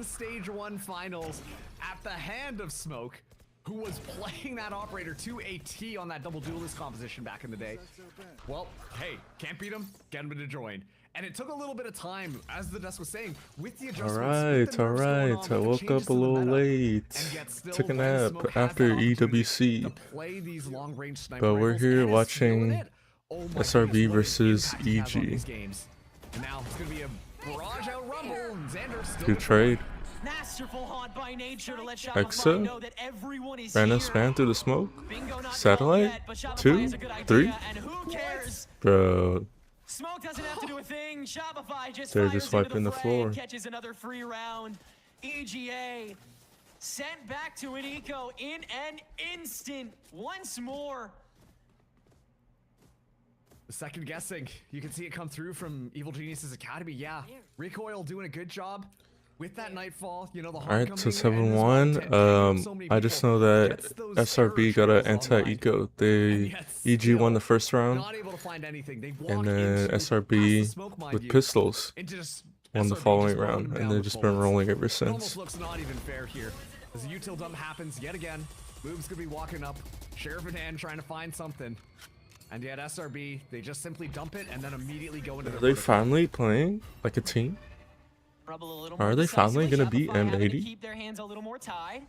in stage 1 finals at the hand of Smoke, who was playing that operator to a T on that double duelist composition back in the day. Well, hey, can't beat him, get him to join. And it took a little bit of time, as the desk was saying, with the adjustments. All right. I woke up a little late. Took a nap after EWC. But we're here watching SRB versus EG. Good trade. Exa, random spam through the smoke. Satellite, 2, 3. Bro. Smoke doesn't have to do a thing. Shopify just they're just wiping the floor. Catches another free round. EGA sent back to an eco in an instant. Once more. The second guessing. You can see it come through from Evil Genius's Academy. Yeah, Recoil doing a good job with that Nightfall. You know, the Alright, so 7-1. I just know that SRB got an anti-eco. EG won the first round, and then SRB with pistols won the following round, and they've just been rolling ever since. Looks not even fair here. As the util dump happens yet again, Move's gonna be walking up, sheriff in hand, trying to find something. And yet SRB, they just simply dump it and then immediately go into. Are they finally playing like a team? Are they finally gonna beat M80? Keep their hands a little more tied.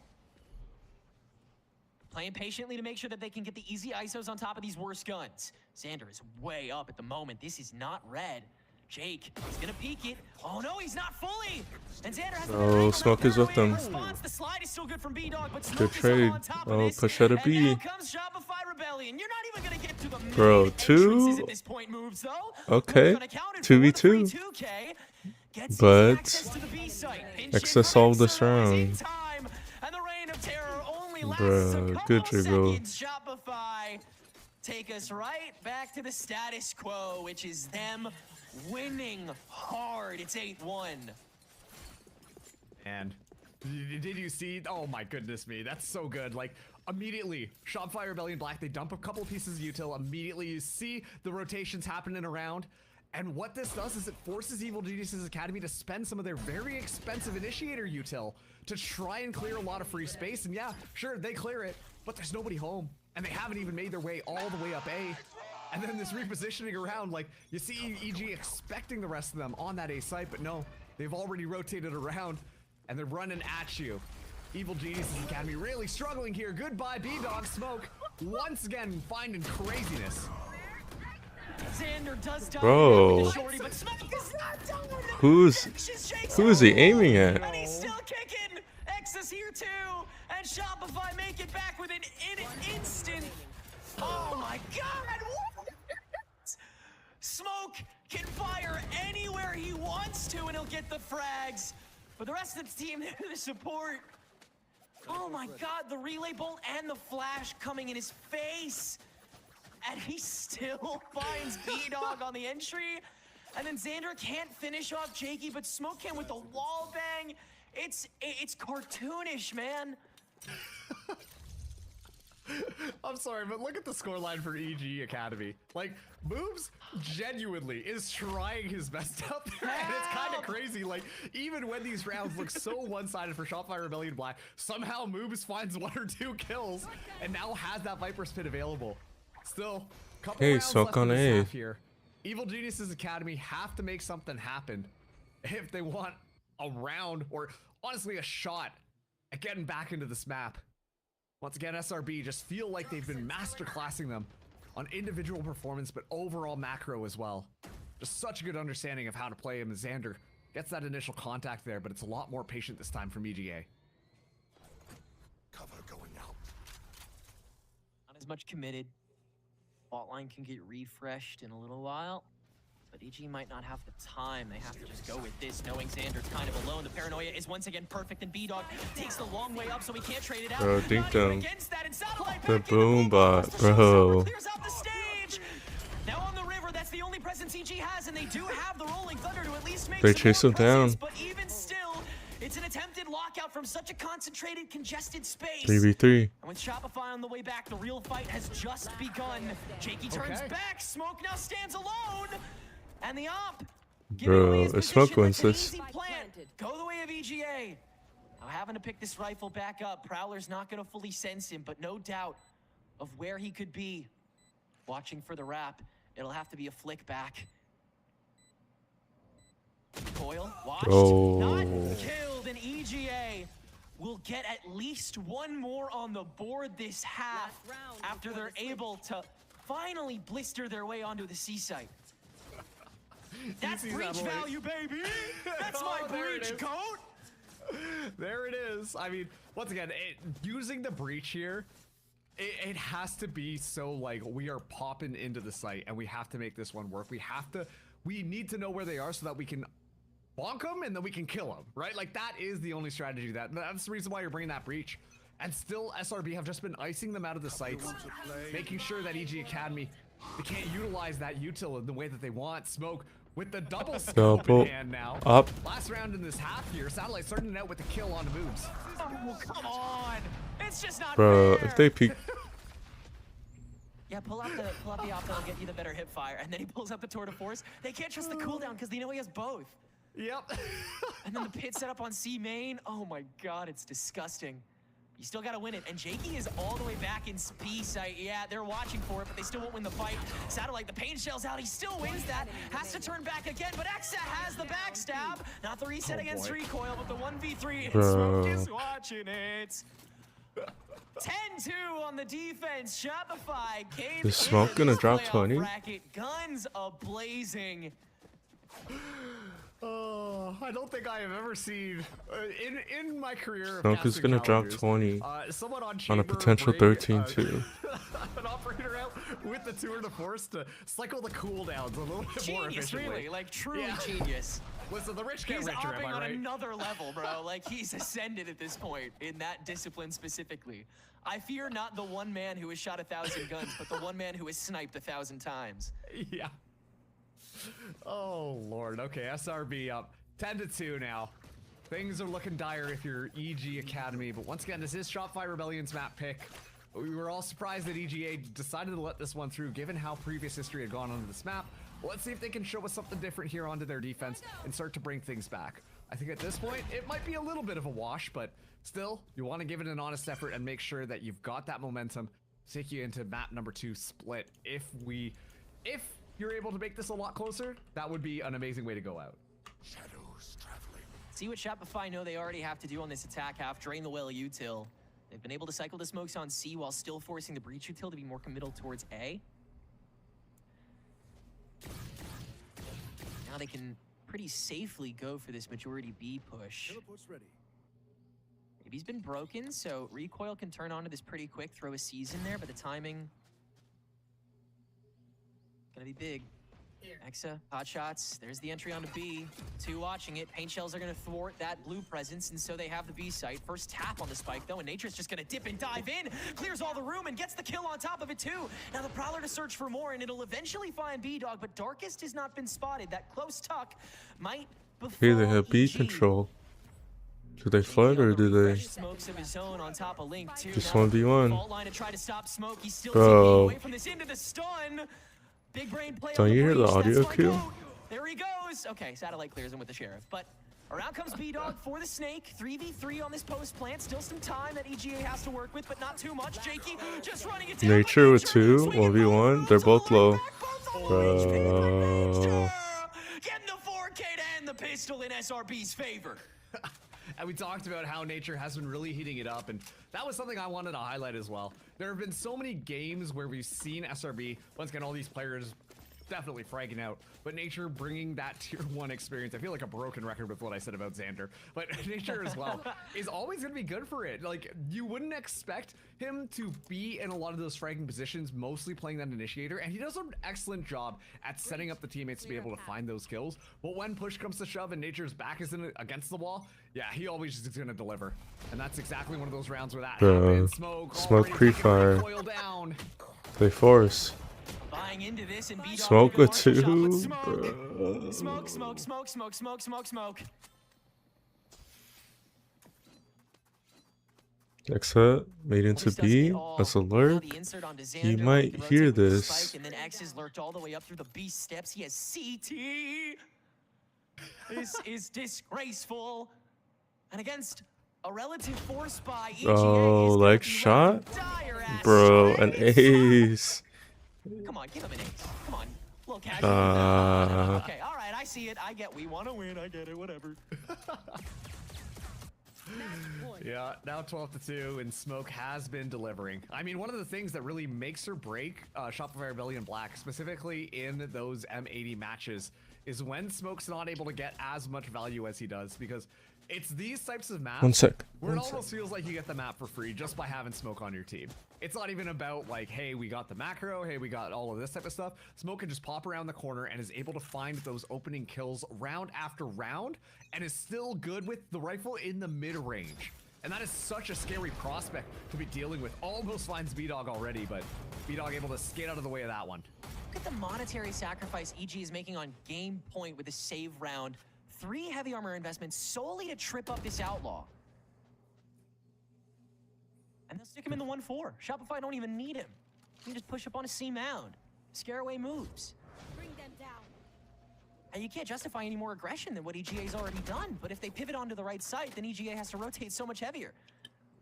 Playing patiently to make sure that they can get the easy ISOs on top of these worst guns. Xander is way up at the moment. This is not red. Jake is gonna peek it. Oh no, he's not fully. And Xander has oh, Smoke is with them. The slide is still good from B-Dog, but good trade. Oh, push out a B. Now comes Shopify Rebellion. You're not even gonna get to the bro, 2. at this point moves, though. Okay, 2v2. But Exa solved this round. Bro, good jiggle. Shopify take us right back to the status quo, which is them winning hard. It's 8-1. And did you see? Oh my goodness me, that's so good. Like immediately, Shopify Rebellion Black, they dump a couple pieces of util. Immediately, you see the rotations happening around. And what this does is it forces Evil Genius's Academy to spend some of their very expensive initiator util to try and clear a lot of free space. And yeah, sure, they clear it, but there's nobody home. And they haven't even made their way all the way up A. And then this repositioning around, like, you see EG expecting the rest of them on that A site, but no, they've already rotated around, and they're running at you. Evil Genius's Academy really struggling here. Goodbye, B-Dog. Smoke once again finding craziness. Bro, who's he aiming at? And he's still kicking. X's here too, and Shopify make it back within an instant. Oh my God! What? Smoke can fire anywhere he wants to, and he'll get the frags. But the rest of the team, the support. Oh my God! The relay bolt and the flash coming in his face. And he still finds B-Dog on the entry. And then Xander can't finish off Jakey, but Smoke can with the wall bang. It's cartoonish, man. I'm sorry, but look at the scoreline for EG Academy. Like, Moves genuinely is trying his best out there, and it's kind of crazy. Like, even when these rounds look so one-sided for Shopify Rebellion Black, somehow Moves finds 1 or 2 kills, and now has that Viper Spit available. Still, couple rounds left in this half here. Evil Genius's Academy have to make something happen if they want a round, or honestly a shot at getting back into this map. Once again, SRB just feel like they've been masterclassing them on individual performance, but overall macro as well. Just such a good understanding of how to play him. As Xander gets that initial contact there, but it's a lot more patient this time from EGA. Cover going out. Not as much committed. Bot line can get refreshed in a little while, but EG might not have the time. They have to just go with this, knowing Xander's kind of alone. The paranoia is once again perfect, and B-Dog takes the long way up, so he can't trade it out. Bro, dink them. The boom bot, bro. Clears out the stage. Now on the river, that's the only presence EG has, and they do have the rolling thunder to at least make. They chase him down. But even still, it's an attempted lockout from such a concentrated, congested space. 3v3. And with Shopify on the way back, the real fight has just begun. Jakey turns back. Smoke now stands alone. And the op Bro, if Smoke wins this. Go the way of EGA. Now having to pick this rifle back up, Prowler's not going to fully sense him, but no doubt of where he could be. Watching for the wrap, it'll have to be a flick back. Coil, watched, not killed, and EGA will get at least one more on the board this half after they're able to finally blister their way onto the C site. That's breach value, baby! That's my breach, goat! There it is. I mean, once again, using the breach here, it has to be so like we are popping into the site and we have to make this one work. We need to know where they are so that we can bonk them and then we can kill them, right? Like that is the only strategy that's the reason why you're bringing that breach. And still SRB have just been icing them out of the sites, making sure that EG Academy, they can't utilize that util in the way that they want. Smoke with the double scope in hand now. Up. Last round in this half here, Satellite starting out with the kill on the moves. Oh, come on. It's just not Bro, fair. if they peek. Yeah, pull out the op that'll get you the better hip fire, and then he pulls out the tour de force. They can't trust the cooldown because they know he has both. Yep. And then the pit set up on C main. Oh my god, it's disgusting. You still gotta win it, and Jakey is all the way back in B site. Yeah, they're watching for it, but they still won't win the fight. Satellite, the pain shell's out, he still wins that. Has to turn back again, but Exa has the backstab. Not the reset against Recoil, but the 1v3, and Smoke is watching it. 10-2 on the defense. Shopify came Is Smoke gonna drop 20? Bracket. Guns a-blazing. Oh, I don't think I have ever seen in my career. Smoke is gonna drop 20 someone on a potential 13-2. An operator out with the tour de force to cycle the cooldowns a little bit more efficiently. Really, like truly genius. Listen, the rich get richer, am I right? He's hopping on another level, bro. Like he's ascended at this point in that discipline specifically. I fear not the one man who has shot 1,000 guns, but the one man who has sniped 1,000 times. Yeah. Oh Lord. Okay, SRB up 10-2 now. Things are looking dire if you're EG Academy, but once again, this is Shopify Rebellion's map pick. We were all surprised that EGA decided to let this one through, given how previous history had gone onto this map. Let's see if they can show us something different here onto their defense and start to bring things back. I think at this point, it might be a little bit of a wash, but still, you want to give it an honest effort and make sure that you've got that momentum to take you into map number 2 split. If you're able to make this a lot closer, that would be an amazing way to go out. Shadows traveling. See what Shopify know they already have to do on this attack half, drain the well util. They've been able to cycle the smokes on C while still forcing the breach util to be more committal towards A. Now they can pretty safely go for this majority B push. Teleport's ready. Maybe he's been broken, so Recoil can turn onto this pretty quick, throw a C's in there, but the timing gonna be big. Exa, hot shots. There's the entry onto B. 2 watching it. Paint shells are gonna thwart that blue presence, and so they have the B site. First tap on the spike though, and Nature's just gonna dip and dive in, clears all the room, and gets the kill on top of it too. Now the Prowler to search for more, and it'll eventually find B-Dog, but Darkest has not been spotted. That close tuck might befall Here they have B EG. control. Do they flood or do they Smokes of his own on top of Link too. just Now, 1v1? fault line to try to stop Smoke. He's still Bro. away from this into the stun. Big brain play Don't on you hear the breach. audio That's my cue? goat. There he goes. Okay, Satellite clears him with the Sheriff. But around comes B-Dog for the Snake. 3v3 on this post plant. Still some time that EGA has to work with, but not too much. Jakey just running it down. Nature with 2, swinging 1v1. both They're moves all both the way low. back, both on Bro. reach. Pick up Nature. Getting the 4K and the pistol in SRB's favor. And we talked about how Nature has been really heating it up, and that was something I wanted to highlight as well. There have been so many games where we've seen SRB, once again, all these players definitely fragging out, but Nature bringing that tier 1 experience. I feel like a broken record with what I said about Xander, but Nature as well is always going to be good for it. Like, you wouldn't expect him to be in a lot of those fragging positions, mostly playing that initiator, and he does an excellent job at setting up the teammates to be able to find those kills. But when push comes to shove and Nature's back is against the wall, yeah, he always is going to deliver. And that's exactly one of those rounds where that happens. Smoke pre-fire. Down. They force. Buying into this and B-Dog Smoke with shot, but 2. Smoke, smoke, smoke, smoke, smoke, smoke, smoke. Exa made into B as a lurk. You might hear this. And then X is lurked all the way up through the B steps. He has CT. This is disgraceful. And against a relative force by EGA Oh, is like shot? Bro, an ace. Come on, give him an ace. Come on. A little casual. Okay, all right, I see it. I get we want to win. I get it, whatever. Yeah, now 12-2, and Smoke has been delivering. I mean, one of the things that really makes or break Shopify Rebellion Black, specifically in those M80 matches, is when Smoke's not able to get as much value as he does, because it's these types of maps 1 sec. where it almost feels like you get the map for free just by having Smoke on your team. It's not even about like, hey, we got the macro, hey, we got all of this type of stuff. Smoke can just pop around the corner and is able to find those opening kills round after round, and is still good with the rifle in the mid-range. And that is such a scary prospect to be dealing with. Almost finds B-Dog already, but B-Dog able to skate out of the way of that one. Look at the monetary sacrifice EG is making on game point with a save round. 3 heavy armor investments solely to trip up this outlaw. And they'll stick him in the 1-4. Shopify don't even need him. You can just push up on a C mound. Scare away moves. Bring them down. And you can't justify any more aggression than what EGA's already done. But if they pivot onto the right side, then EGA has to rotate so much heavier.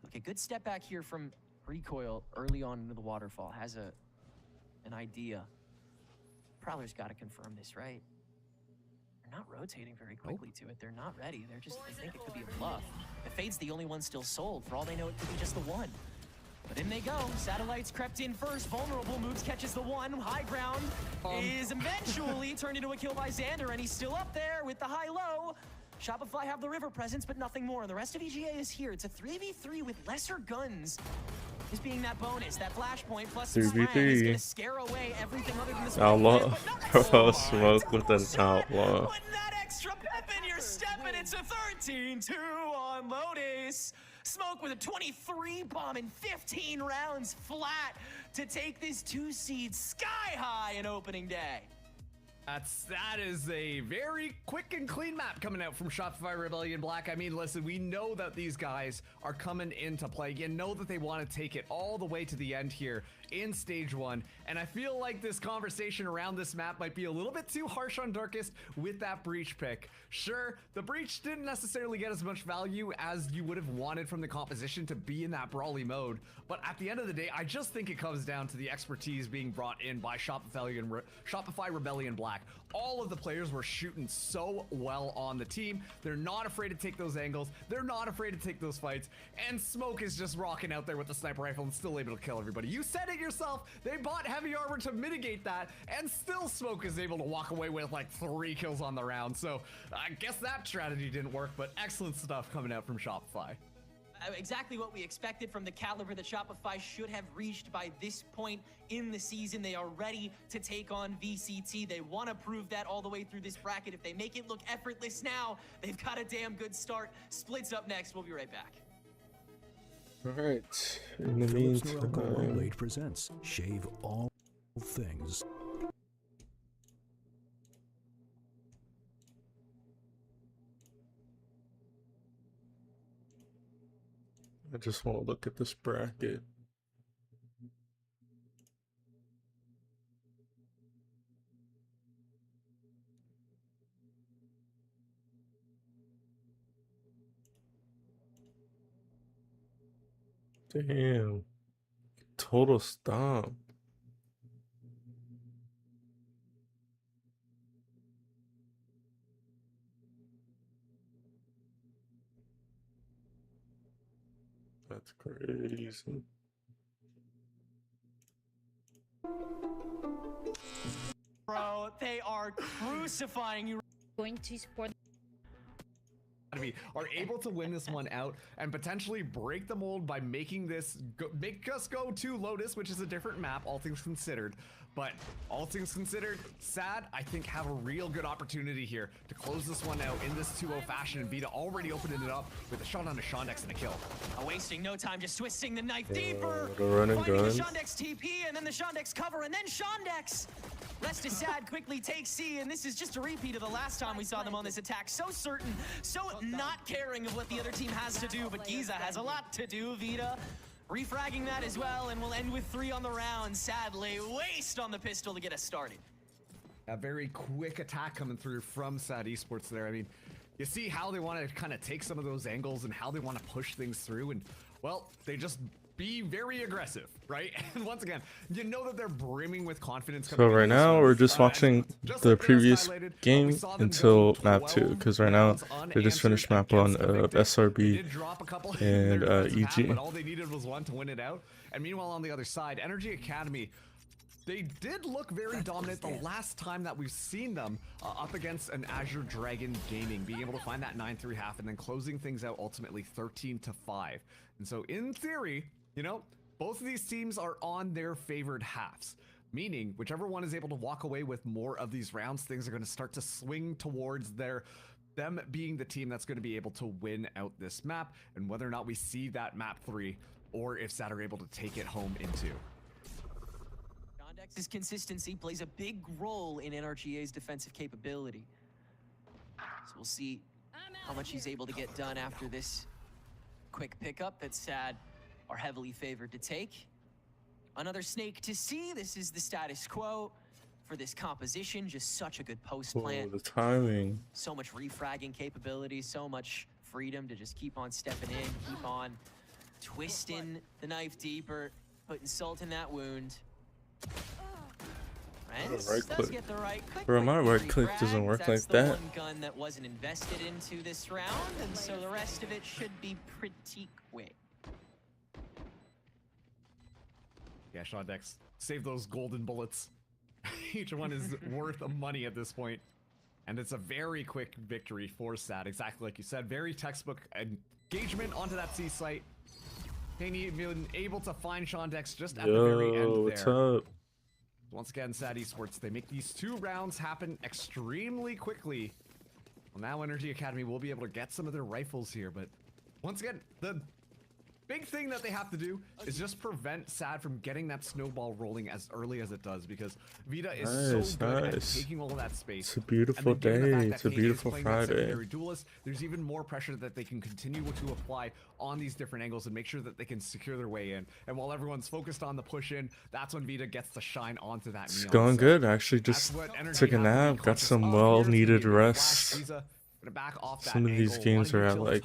Okay, good step back here from Recoil early on into the waterfall. Has an idea. Prowler's got to confirm this, right? They're not rotating very quickly to it. They're not ready. They think it could be a bluff. The Fade's the only one still sold. For all they know, it could be just the one. But in they go. Satellites crept in first. Vulnerable moves, catches the one. High ground is eventually turned into a kill by Xander, and he's still up there with the high-low. Shopify have the river presence, but nothing more. And the rest of EGA is here. It's a 3v3 with lesser guns. This being that bonus, that flashpoint plus some frag is gonna scare away everything other than this Outlaw. Bro, one. Smoke with an outlaw. Putting that extra pep in your step, and it's a 13-2 on Lotus. Smoke with a 23 bomb in 15 rounds flat to take this 2 seed sky high in opening day. That is a very quick and clean map coming out from Shopify Rebellion Black. I mean, listen, we know that these guys are coming into play. You know that they want to take it all the way to the end here in stage 1. And I feel like this conversation around this map might be a little bit too harsh on Darkest with that Breach pick. Sure, the Breach didn't necessarily get as much value as you would have wanted from the composition to be in that brawly mode. But at the end of the day, I just think it comes down to the expertise being brought in by Shopify Rebellion Black. All of the players were shooting so well on the team. They're not afraid to take those angles. They're not afraid to take those fights. And Smoke is just rocking out there with the sniper rifle and still able to kill everybody. You said it yourself. They bought heavy armor to mitigate that, and still Smoke is able to walk away with like 3 kills on the round. So I guess that strategy didn't work, but excellent stuff coming out from Shopify. Exactly what we expected from the caliber that Shopify should have reached by this point in the season. They are ready to take on VCT. They want to prove that all the way through this bracket. If they make it look effortless now, they've got a damn good start. Splits up next. We'll be right back. All right. In the meantime, Blade presents Shave All Things. I just want to look at this bracket. Damn. Total stomp. That's crazy. Bro, they are crucifying you. Going to support. Are able to win this one out and potentially break the mold by making this make us go to Lotus, which is a different map, all things considered. But all things considered, Sad, I think, have a real good opportunity here to close this one out in this 2-0 fashion, and Vita already opening it up with a shot on the Shondex and a kill. Wasting no time, just twisting the knife deeper. The running Finding gun. the Shondex TP, and then the Shondex cover, and then Shondex. Rest is Sad quickly takes C, and this is just a repeat of the last time we saw them on this attack. So certain, so not caring of what the other team has to do, but Giza has a lot to do. Vita refragging that as well, and we'll end with 3 on the round. Sadly, waste on the pistol to get us started. A very quick attack coming through from SAD Esports there. I mean, you see how they want to kind of take some of those angles and how they want to push things through, and well, they just be very aggressive, right? And once again, you know that they're brimming with confidence. So right now we're just watching the previous game until map 2, because right now they just finished map 1 of SRB and EG. But all they needed was one to win it out. And meanwhile, on the other side, Energy Academy, they did look very dominant the last time that we've seen them up against an Azure Dragon Gaming, being able to find that 9-3 half and then closing things out ultimately 13-5. And so in theory, you know, both of these teams are on their favored halves, meaning whichever one is able to walk away with more of these rounds, things are going to start to swing towards them being the team that's going to be able to win out this map, and whether or not we see that map 3 or if SAD are able to take it home in 2. Shondex's consistency plays a big role in NRGA's defensive capability. So we'll see how much he's able to get done after this quick pickup that SAD are heavily favored to take. Another snake to see. This is the status quo for this composition. Just such a good post plant. The timing. So much refragging capability, so much freedom to just keep on stepping in, keep on twisting the knife deeper, putting salt in that wound. Right click. Get the right click. Bro, my right click doesn't work like that. That's the one gun that wasn't invested into this round, and so the rest of it should be pretty quick. Yeah, Shondex, save those golden bullets. Each one is worth money at this point. And it's a very quick victory for SAD, exactly like you said. Very textbook engagement onto that C site. They need been able to find Shondex just at the very end there. What's up? Once again, SAD Esports, they make these 2 rounds happen extremely quickly. Well, now Energy Academy will be able to get some of their rifles here, but once again, the big thing that they have to do is just prevent SAD from getting that snowball rolling as early as it does, because Vita is so good at taking all of that space. It's a beautiful day. It's a beautiful Friday. Duelist, there's even more pressure that they can continue to apply on these different angles and make sure that they can secure their way in. And while everyone's focused on the push in, that's when Vita gets to shine onto that. It's going good. I actually just took a nap, got some well-needed rest. Some of these games are at like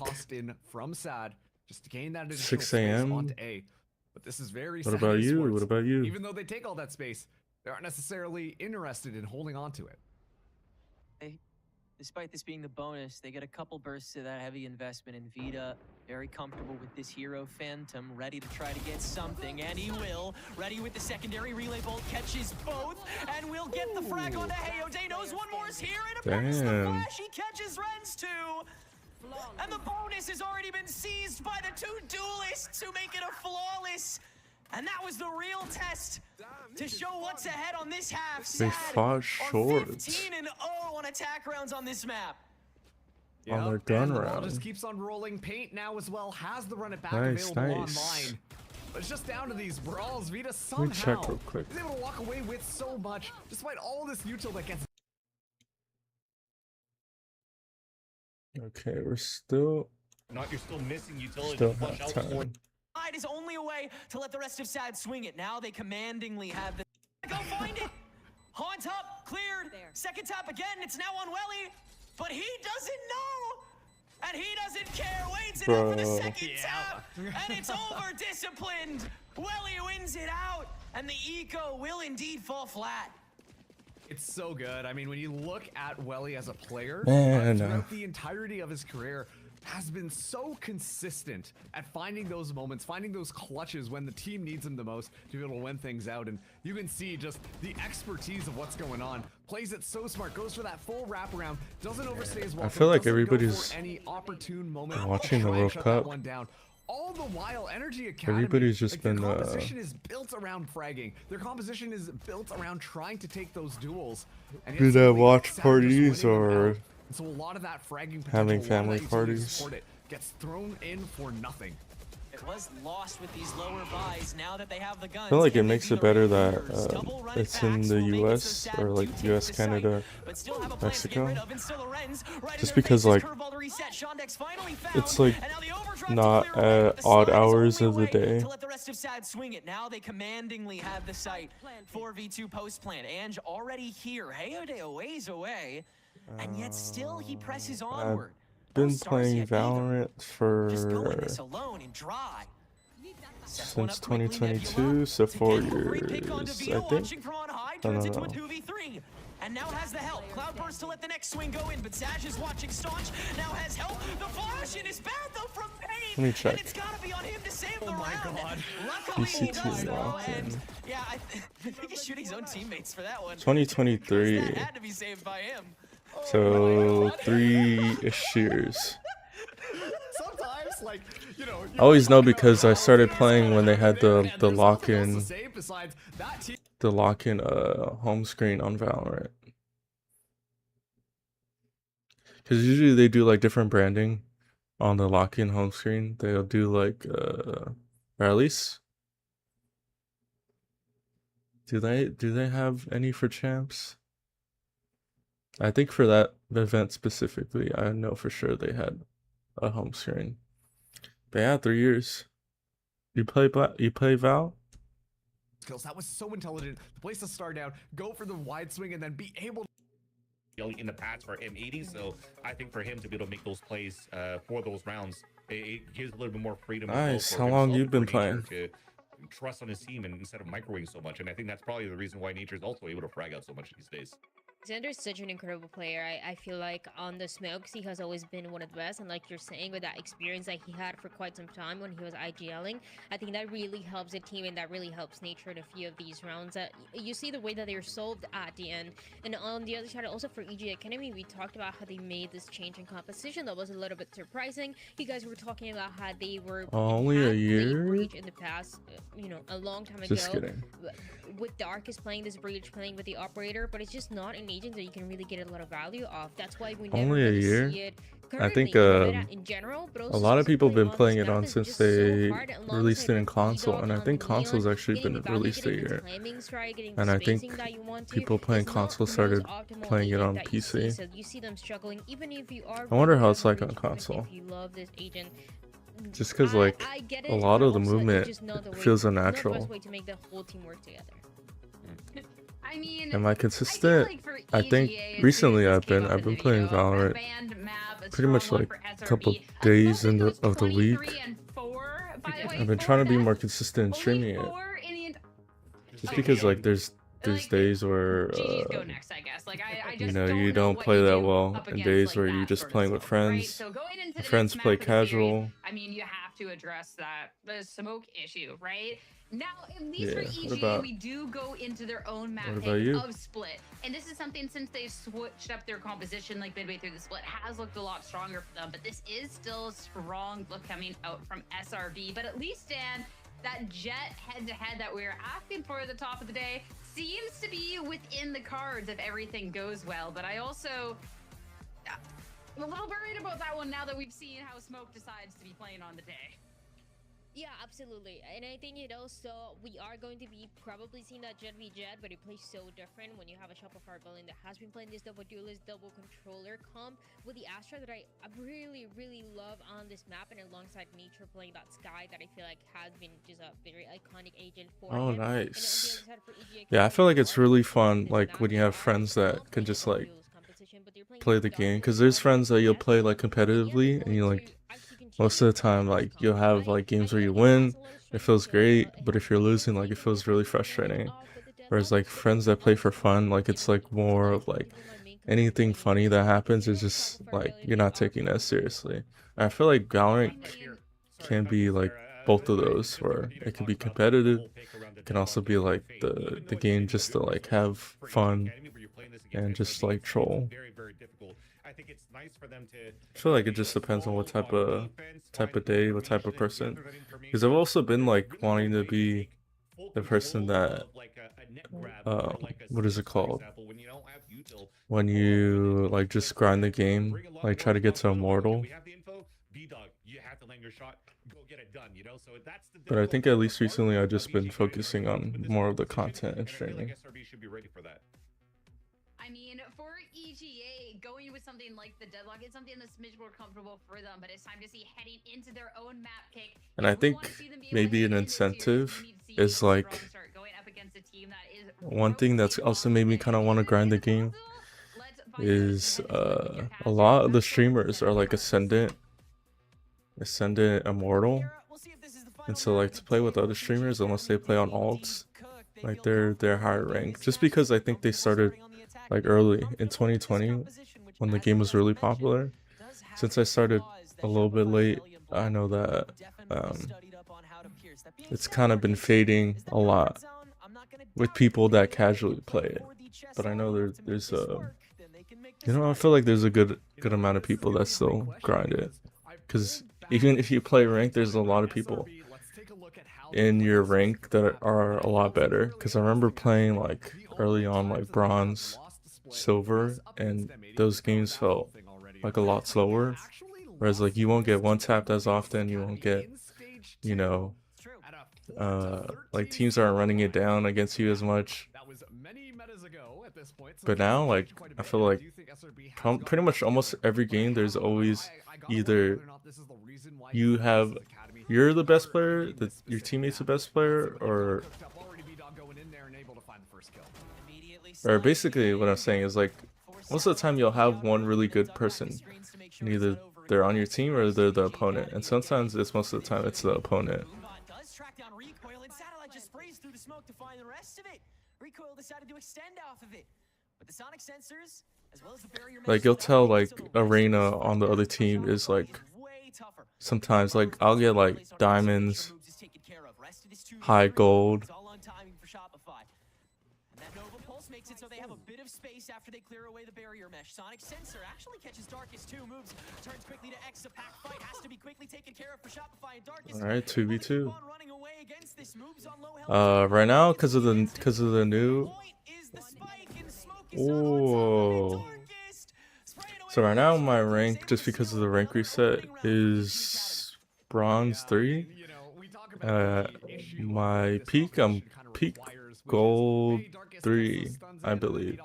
from SAD. Just to gain that 6 a.m. onto A. But this is very What about you? Esports. What about you? Even though they take all that space, they aren't necessarily interested in holding on to it. Despite this being the bonus, they get a couple bursts of that heavy investment in Vita. Very comfortable with this hero Phantom, ready to try to get something, and he will. Ready with the secondary relay bolt, catches both, and will get the frag onto Hayode. Knows one more is here, and a bonus the flash. He catches Renz too. And the bonus has already been seized by the 2 duelists who make it a flawless. And that was the real test to show what's ahead on this half. They fought short. 15-0 on attack rounds on this map. On their gun and the round. ball just keeps on rolling. Paint now as well has the run it back available online. But it's just down to these brawls. Vita somehow is able to walk away with so much, despite all this util that gets. Okay, we're still. You're still missing utility Still to flush have out time. before. Is only a way to let the rest of SAD swing it. Now they commandingly have the. Go find it. Haunt up, cleared. There. Second tap again. It's now on Welly, but he doesn't know, and he doesn't care. Waits it out for the second tap, and it's over. Disciplined. Welly wins it out, and the eco will indeed fall flat. It's so good. I mean, when you look at Welly as a player, Man, throughout the entirety of his career, has been so consistent at finding those moments, finding those clutches when the team needs him the most to be able to win things out. And you can see just the expertise of what's going on. Plays it so smart, goes for that full wraparound, doesn't overstay as well. I feel like doesn't go everybody's for any opportune moment watching to the try and World shut that Cup. one down. All the while, Energy Academy, Everybody's just their been composition is built around fragging. Their composition is built around trying to take those duels. And Do it's they simply watch SAD just parties winning them or out. And so a lot of that fragging potential, having a lot of family that utility to parties? support it gets thrown in for nothing. It was lost with these lower buys. Now that they have the guns, I feel like it can they makes do it the better reverse? that Double run it it's in back, the so we'll make it US so SAD or like do take US, the site, Canada, but still have a plan to get Mexico. rid of Instill Lorenz. Right in Just their because faces, like curveball to reset. Shondex finally found, it's like and now the overdrive to not clear away, but at the odd slide is hours only of the a way day. to let the rest rest of SAD swing it. Now they commandingly have the site. 4v2 post plant. Ange already here. Hayode a ways away. And yet still he presses onward. Been playing Valorant Just going this for alone and dry. since 2022, so 4 years, I think. Into a 2v3. And now has the help. Cloudburst to let the next swing go in, but Saj is watching staunch. Now has help. The flash in is bad though from Pain. Let me check. And it's gotta be on him to save the round. God. Luckily he BCT does though, locked in. and yeah, I think he's shooting his own teammates for that one. 2023. That had to be saved by him. So 3-ish years. Sometimes, like, you know, I always know because I started playing when they had the lock-in home screen on Valorant. Because usually they do like different branding on the lock-in home screen. They'll do like or at least do they have any for champs? I think for that event specifically, I know for sure they had a home screen. But yeah, 3 years. You play Val? Skills. That was so intelligent. The place to start out, go for the wide swing, and then be able to in the past for M80, so I think for him to be able to make those plays for those rounds, it gives a little bit more freedom. Nice. For How long himself, you been for Nature playing? to trust on his team and instead of microwaving so much, and I think that's probably the reason why Nature is also able to frag out so much these days. Xander's such an incredible player. I feel like on the smokes, he has always been one of the best. And like you're saying, with that experience that he had for quite some time when he was IGLing, I think that really helps the team and that really helps Nature in a few of these rounds. You see the way that they're solved at the end. And on the other side, also for EG Academy, we talked about how they made this change in composition. That was a little bit surprising. You guys were talking about how they were only a year Breach in the past, you know, a long time ago. Just kidding. With Darkest playing this Breach, playing with the operator, but it's just not an agent that you can really get a lot of value off. That's why we never Only a really year? see it I think in general, but a lot of people have been playing it on since they released released it in console, and I think console's actually been released a year. And I think people playing console started playing it on PC. So you see them struggling, even if you are. I wonder how it's like on console. If you love this agent, just because like a lot of the movement feels unnatural. Not the best way to make the whole team work together. I mean, Am I consistent? I think recently I've been playing Valorant pretty much like a couple days of the week. I've been trying to be more consistent in streaming it. Just because like there's days where you know, you don't play that well, and days where you're just playing with friends. Friends play casual. I mean, you have to address the smoke issue, right? Now, at least for Yeah, EGA, we do go into their own map of split. And this is something, since they've switched up their composition like midway through the split, has looked a lot stronger for them. But this is still a strong look coming out from SRB. But at least, Dan, that Jet head-to-head that we were asking for at the top of the day seems to be within the cards if everything goes well. But I also... I'm a little worried about that one now that we've seen how Smoke decides to be playing on the day. Yeah, absolutely. And I think, you know, so we are going to be probably seeing that Jet v Jet, but it plays so different when you have a Shopify building that has been playing this double duelist, double controller comp with the Astra that I really, really love on this map, and alongside Nature playing that Sky that I feel like has been just a very iconic agent for him. Nice. Yeah, I feel like it's really fun, like when you have friends that can just like play the game, because there's friends that you'll play like competitively, and you like most of the time like you'll have like games where you win, it feels great, but if you're losing, like it feels really frustrating. Whereas like friends that play for fun, like it's like more of like anything funny that happens is just like you're not taking that seriously. And I feel like Valorant can be like both of those, where it can be competitive, it can also be like the game just to like have fun and just like troll. I feel like it just depends on what type of day, what type of person. Because I've also been like wanting to be the person that what is it called? When you like just grind the game, like try to get to Immortal. But I think at least recently I've just been focusing on more of the content and streaming. I mean, for EGA, going with something like the deadlock is something that's much more comfortable for them, but it's time to see heading into their own map pick. And I think maybe an incentive is like one thing that's also made me kind of want to grind the game is a lot of the streamers are like Ascendant Immortal, and so like to play with other streamers, unless they play on alts, like they're higher ranked, just because I think they started like early in 2020 when the game was really popular. Since I started a little bit late, I know that it's kind of been fading a lot with people that casually play it. But I know there's you know, I feel like there's a good amount of people that still grind it, because even if you play ranked, there's a lot of people in your rank that are a lot better. Because I remember playing like early on like bronze, silver, and those games felt like a lot slower, whereas like you won't get one tapped as often, you won't get, you know, like teams aren't running it down against you as much. But now, like, I feel like pretty much almost every game there's always either you're the best player, your teammate's the best player, or basically what I'm saying is like most of the time you'll have one really good person, and either they're on your team or they're the opponent, and sometimes it's most of the time it's the opponent. Like you'll tell like Arena on the other team is like sometimes like I'll get like diamonds, high gold. Makes it so they have a bit of space after they clear away the barrier mesh. Sonic Sensor actually catches Darkest 2 moves, turns quickly to X. A pack fight has to be quickly taken care of for Shopify and Darkest. All right, 2v2. Right now because of the new. Oh. So right now my rank, just because of the rank reset, is bronze 3. My peak, I'm peak gold 3, I believe.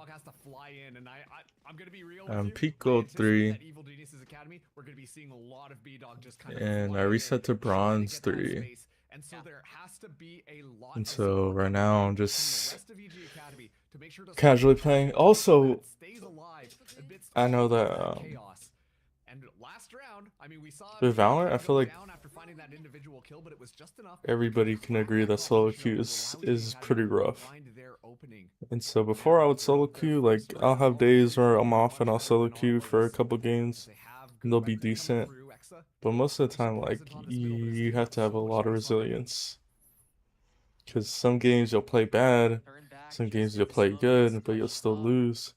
Peak gold 3, and I reset to bronze 3. And so right now I'm just casually playing. Also, I know that with Valorant, I feel like everybody can agree that solo queue is pretty rough. And so before I would solo queue, like I'll have days where I'm off and I'll solo queue for a couple games and they'll be decent. But most of the time, like you have to have a lot of resilience, because some games you'll play bad, some games you'll play good, but you'll still lose.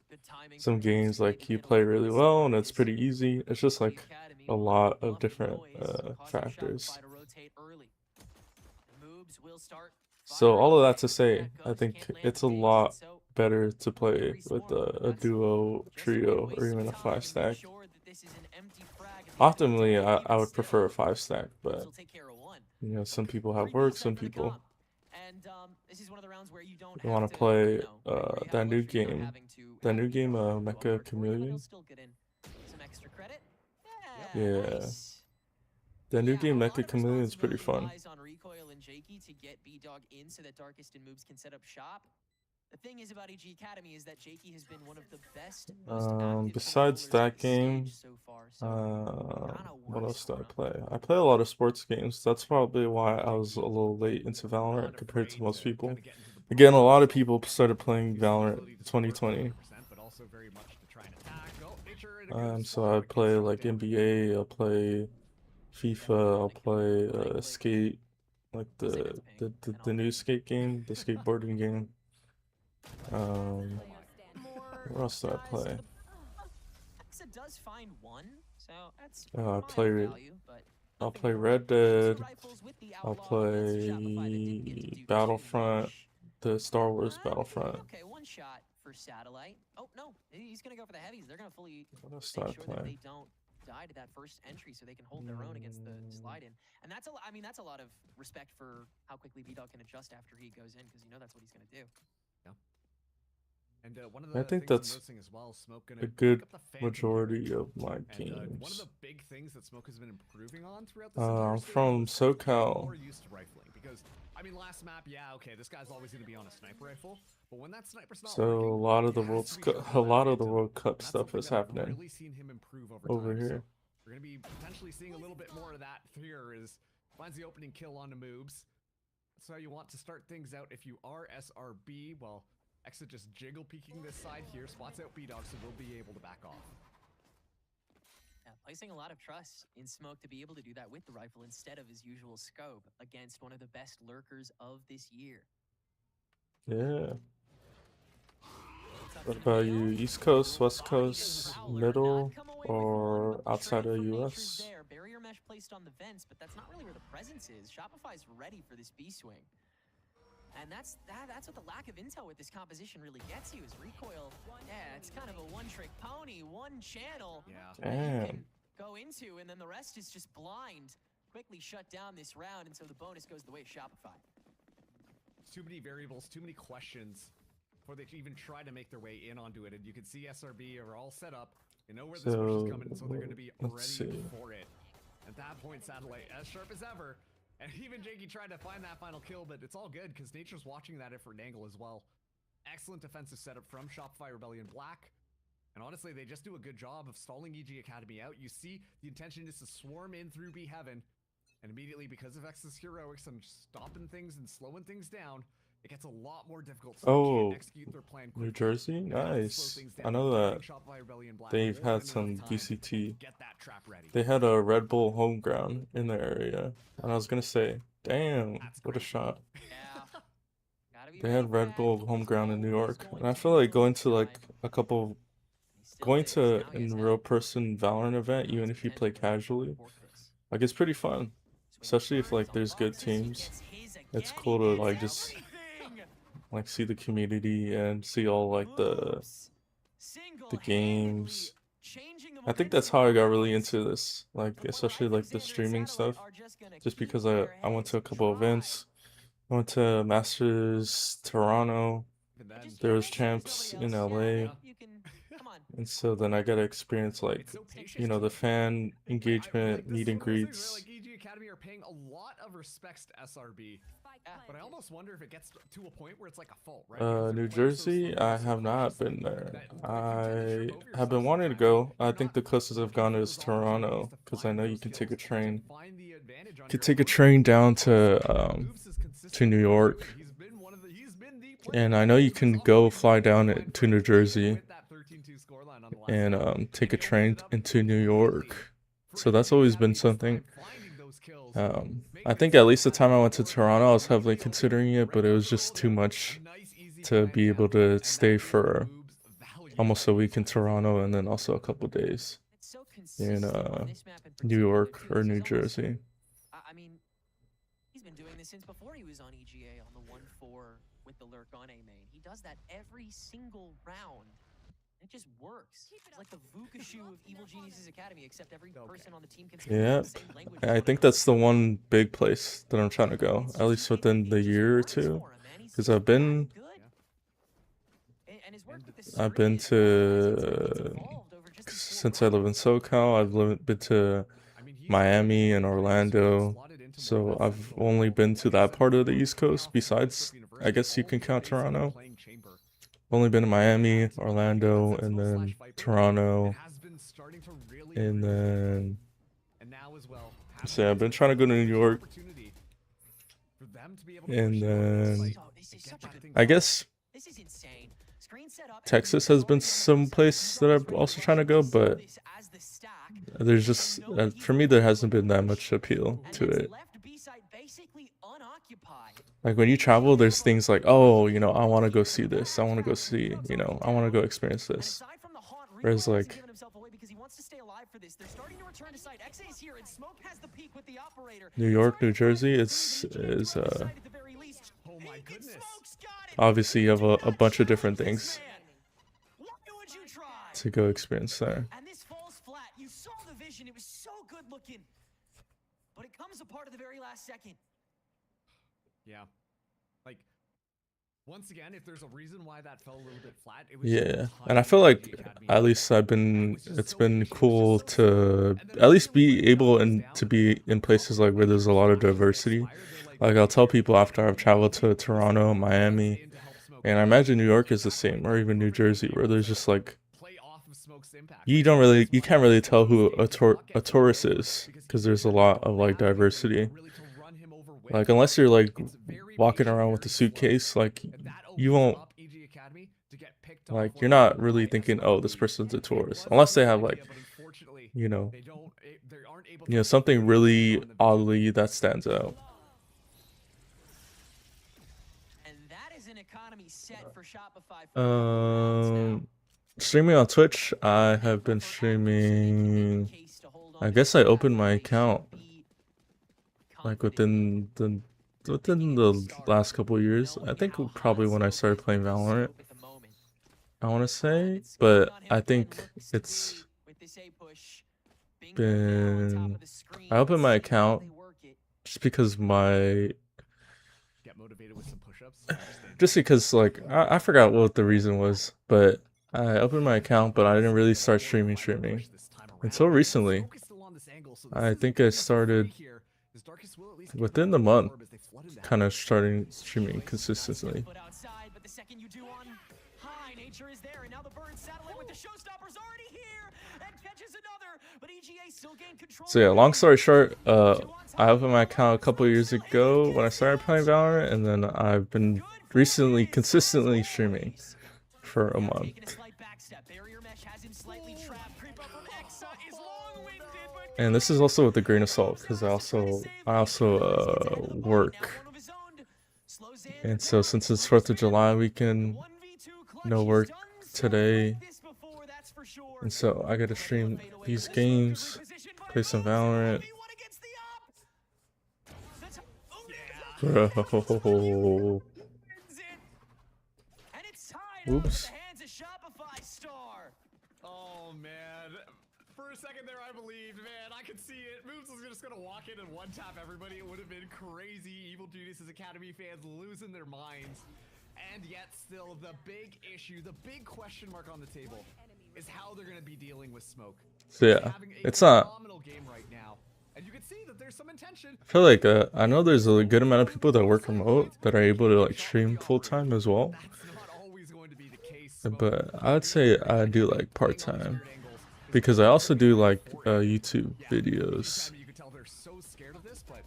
Some games like you play really well and it's pretty easy. It's just like a lot of different factors. So all of that to say, I think it's a lot better to play with a duo, trio, or even a 5-stack. Optimally, I would prefer a 5-stack, but you know, some people have work, some people want to play that new game, Mecha Chameleon. Yeah, the new game Mecha Chameleon is pretty fun. The thing is about EG Academy is that Jakey has been one of the best. Besides that game, what else do I play? I play a lot of sports games. That's probably why I was a little late into Valorant compared to most people. Again, a lot of people started playing Valorant in 2020. So I play like NBA, I'll play FIFA, I'll play Skate, like the new Skate game, the skateboarding game. What else do I play? I'll play Red Dead. I'll play Battlefront, the Star Wars Battlefront. Okay, one shot for Satellite. Oh no, he's gonna go for the heavies. They're gonna fully make sure that they don't die to that first entry, so they can hold their own against the slide in. And that's that's a lot of respect for how quickly B-Dog can adjust after he goes in, because you know that's what he's gonna do. And one of I the think things I'm that's noticing as well, Smoke a gonna good pick up the fan majority of my one of games. the big things that Smoke has been improving on throughout this entire stage From was getting SoCal. more used to rifling. Because I mean, last map, yeah, okay, this guy's always gonna be on a sniper rifle, but when that sniper's not So working, a lot of he the has to be shoving a that lot of the Phantom. World Cup And that's stuff something is that I've happening really seen him improve over over time. here. So we're gonna be potentially seeing a little bit more of that here. Is finds the opening kill on the moves. That's how you want to start things out if you are SRB. Well, Exit just jiggle peeking this side here, spots out B-Dog, so we'll be able to back off. Yeah, placing a lot of trust in Smoke to be able to do that with the rifle instead of his usual scope against one of the best lurkers of this year. Yeah. What about you? East Coast, West Coast, middle, or outside of US? There, barrier mesh placed on the vents, but that's not really where the presence is. Shopify's ready for this B swing. And that's what the lack of intel with this composition really gets you is recoil. Yeah, it's kind of a one-trick pony, one channel. Yeah. That you Damn. can go into, and then the rest is just blind. Quickly shut down this round, and so the bonus goes the way of Shopify. Too many variables, too many questions before they can even try to make their way in onto it. And you can see SRB are all set up. They know where this push is coming, so they're going to be ready for it. At that point, Satellite as sharp as ever. And even Jakey tried to find that final kill, but it's all good because Nature's watching that different angle as well. Excellent defensive setup from Shopify Rebellion Black. And honestly, they just do a good job of stalling EG Academy out. You see the intention is to swarm in through B Heaven. And immediately, because of X's heroics and stopping things and slowing things down, it gets a lot more difficult. So they can't execute their plan quickly. New Jersey? Nice. I know that they've had some DCT. Get that trap ready. They had a Red Bull home ground in the area. And I was going to say, damn, what a shot. They had Red Bull home ground in New York. And I feel like going to like going to a real person Valorant event, even if you play casually, like it's pretty fun. Especially if like there's good teams. It's cool to like just like see the community and see all like the games. I think that's how I got really into this, like especially like the streaming stuff, just because I went to a couple events. I went to Masters Toronto, there was champs in LA, and so then I got to experience like, you know, the fan engagement, meet and greets. Like EG Academy are paying a lot of respects to SRB, but I almost wonder if it gets to a point where it's like a fault, right? New Jersey, I have not been there. I have been wanting to go. I think the closest I've gone is Toronto, because I know you can take a train. You can take a train down to New York, and I know you can go fly down to New Jersey and take a train into New York. So that's always been something. I think at least the time I went to Toronto, I was heavily considering it, but it was just too much to be able to stay for almost a week in Toronto and then also a couple days in New York or New Jersey. I mean, he's been doing this since before he was on EGA on the 1-4 with the lurk on A main. He does that every single round. It just works. It's like the Vukashu of Evil Geniuses Academy, except every person on the team can speak the same language. I think that's the one big place that I'm trying to go, at least within the year or two, because I've been to, since I live in SoCal, I've been to Miami and Orlando, so I've only been to that part of the East Coast. Besides, I guess you can count Toronto. Only been to Miami, Orlando, and then Toronto, and then so I've been trying to go to New York, and then I guess Texas has been some place that I'm also trying to go, but there's just for me there hasn't been that much appeal to it. Like when you travel, there's things like, oh, you know, I want to go see this. I want to go see, you know, I want to go experience this. Whereas like New York, New Jersey, is obviously you have a bunch of different things to go experience there. And this falls flat. You saw the vision. It was so good looking. But it comes apart at the very last second. Yeah. Like, Once again, if there's a reason why that fell a little bit flat, it was Yeah, and I feel like at least it's been cool to at least be able to be in places like where there's a lot of diversity. Like I'll tell people after I've traveled to Toronto, Miami, and I imagine New York is the same, or even New Jersey, where there's just like you can't really tell who a tourist is because there's a lot of like diversity. Like unless you're like walking around with a suitcase, like you won't, like you're not really thinking, oh, this person's a tourist, unless they have like, you know, something really oddly that stands out. And that is an economy set for Shopify. Streaming on Twitch, I have been streaming. I guess I opened my account like within the last couple of years. I think probably when I started playing Valorant, I want to say, but I think it's been, I opened my account just because like I forgot what the reason was, but I opened my account, but I didn't really start streaming until recently. I think I started within the month, kind of starting streaming consistently. So yeah, long story short, I opened my account a couple years ago when I started playing Valorant, and then I've been recently consistently streaming for a month. And this is also with a grain of salt because I also work, and so since it's 4th of July weekend, no work today, and so I gotta stream these games, play some Valorant. Bro. Oops. Oh man, for a second there I believed, man, I could see it. Moves was just gonna walk in and one tap everybody. It would have been crazy. Evil Genius's Academy fans losing their minds. And yet still the big issue, the big question mark on the table is how they're gonna be dealing with Smoke. So yeah, it's not. Game right now. And you can see that there's some intention. I feel like I know there's a good amount of people that work remote that are able to like stream full time as well. But I would say I do like part time because I also do like YouTube videos. You can tell they're so scared of this, but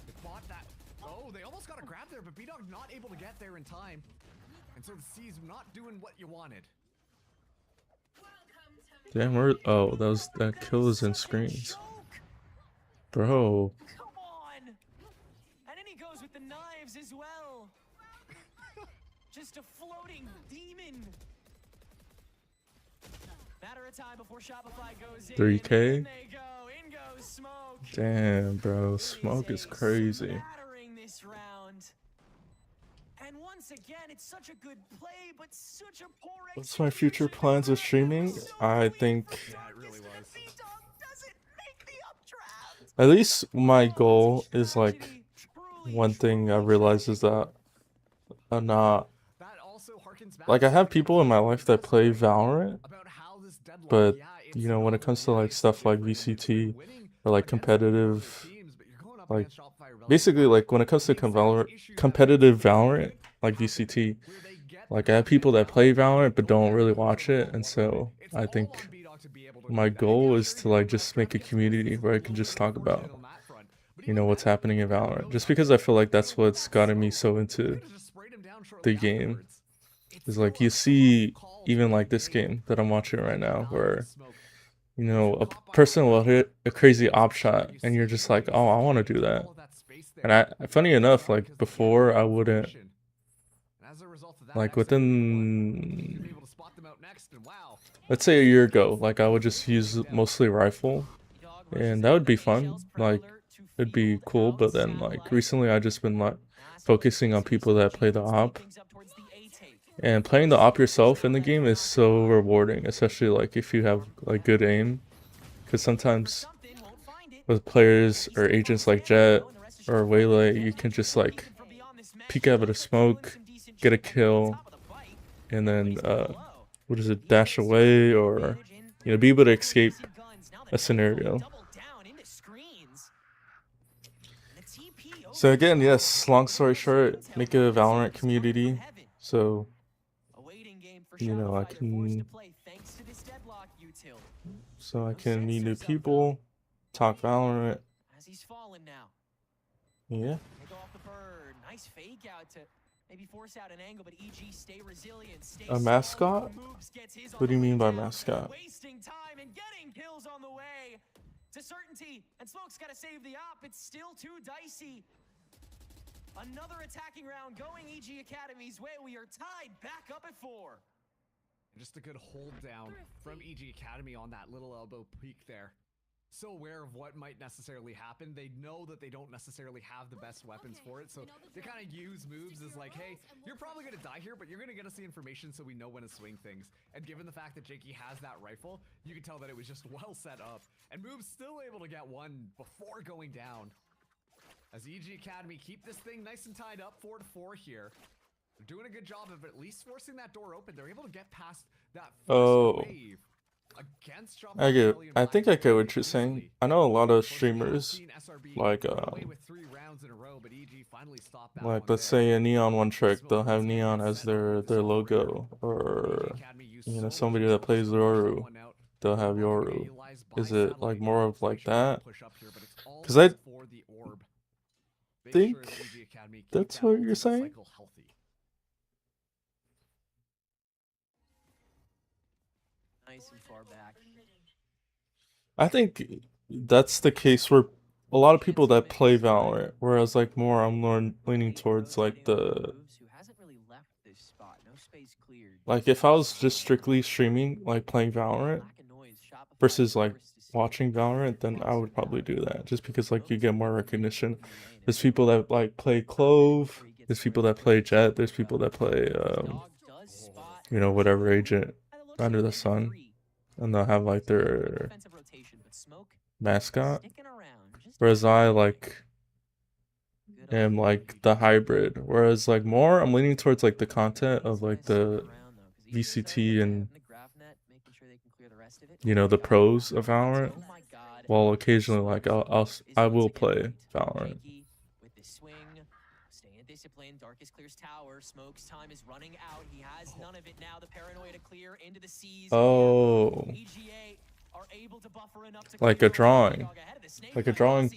they fought that. Oh, they almost got a grab there, but B-Dog not able to get there in time. And so the C's not doing what you wanted. Damn, oh, that kill is in screens. Bro. Come on. And then he goes with the knives as well. Just a floating demon. Matter of time before Shopify goes in. 3K. In they go. In goes Smoke. Damn, bro. Smoke is crazy. This round. And once again, it's such a good play, but such a poor. What's my future plans with streaming? I think at least my goal is like, one thing I realized is that I'm not, like I have people in my life that play Valorant, but you know, when it comes to like stuff like VCT or like competitive, like basically like when it comes to competitive Valorant, like VCT, like I have people that play Valorant but don't really watch it, and so I think my goal is to like just make a community where I can just talk about, you know, what's happening in Valorant, just because I feel like that's what's gotten me so into the game. Is like you see even like this game that I'm watching right now where, you know, a person will hit a crazy op shot and you're just like, oh, I want to do that. And funny enough, like before I wouldn't, like within, let's say a year ago, like I would just use mostly rifle and that would be fun, like it'd be cool, but then like recently I just been like focusing on people that play the op, and playing the op yourself in the game is so rewarding, especially like if you have like good aim, because sometimes with players or agents like Jet or Waylay, you can just like peek out of the smoke get a kill, and then what is it, dash away, or be able to escape a scenario. So again, yes, long story short, make a Valorant community so I can meet new people, talk Valorant. Yeah. Nice fake out to maybe force out an angle, but EG stay resilient. A mascot? What do you mean by mascot? Wasting time and getting kills on the way to certainty, and Smoke's got to save the op. It's still too dicey. Another attacking round going EG Academy's way. We are tied back up at 4. Just a good hold down from EG Academy on that little elbow peek there. So aware of what might necessarily happen. They know that they don't necessarily have the best weapons for it, so they kind of use moves as like, hey, you're probably going to die here, but you're going to get us the information so we know when to swing things. And given the fact that Jakey has that rifle, you can tell that it was just well set up. And Move's still able to get one before going down. As EG Academy keep this thing nice and tied up, 4-4 here. They're doing a good job of at least forcing that door open. They're able to get past that first wave. I think I get what you're saying. I know a lot of streamers, like let's say a Neon One Trick, they'll have Neon as their logo, or somebody that plays Yoru, they'll have Yoru. Is it like more of like that? Because I think that's what you're saying. Nice and far back. I think that's the case where a lot of people that play Valorant, whereas like more I'm leaning towards like like if I was just strictly streaming, like playing Valorant versus like watching Valorant, then I would probably do that just because like you get more recognition. There's people that like play Clove, there's people that play Jet, there's people that play whatever agent under the sun, and they'll have like their mascot, whereas I like am like the hybrid, whereas like more I'm leaning towards like the content of like the VCT and the pros of Valorant, while occasionally like I will play Valorant. Discipline. Darkest clears tower. Smoke's time is running out. He has none of it now. The paranoia to clear into the seas. Oh. EGA are able to buffer enough to like a drawing. Like a drawing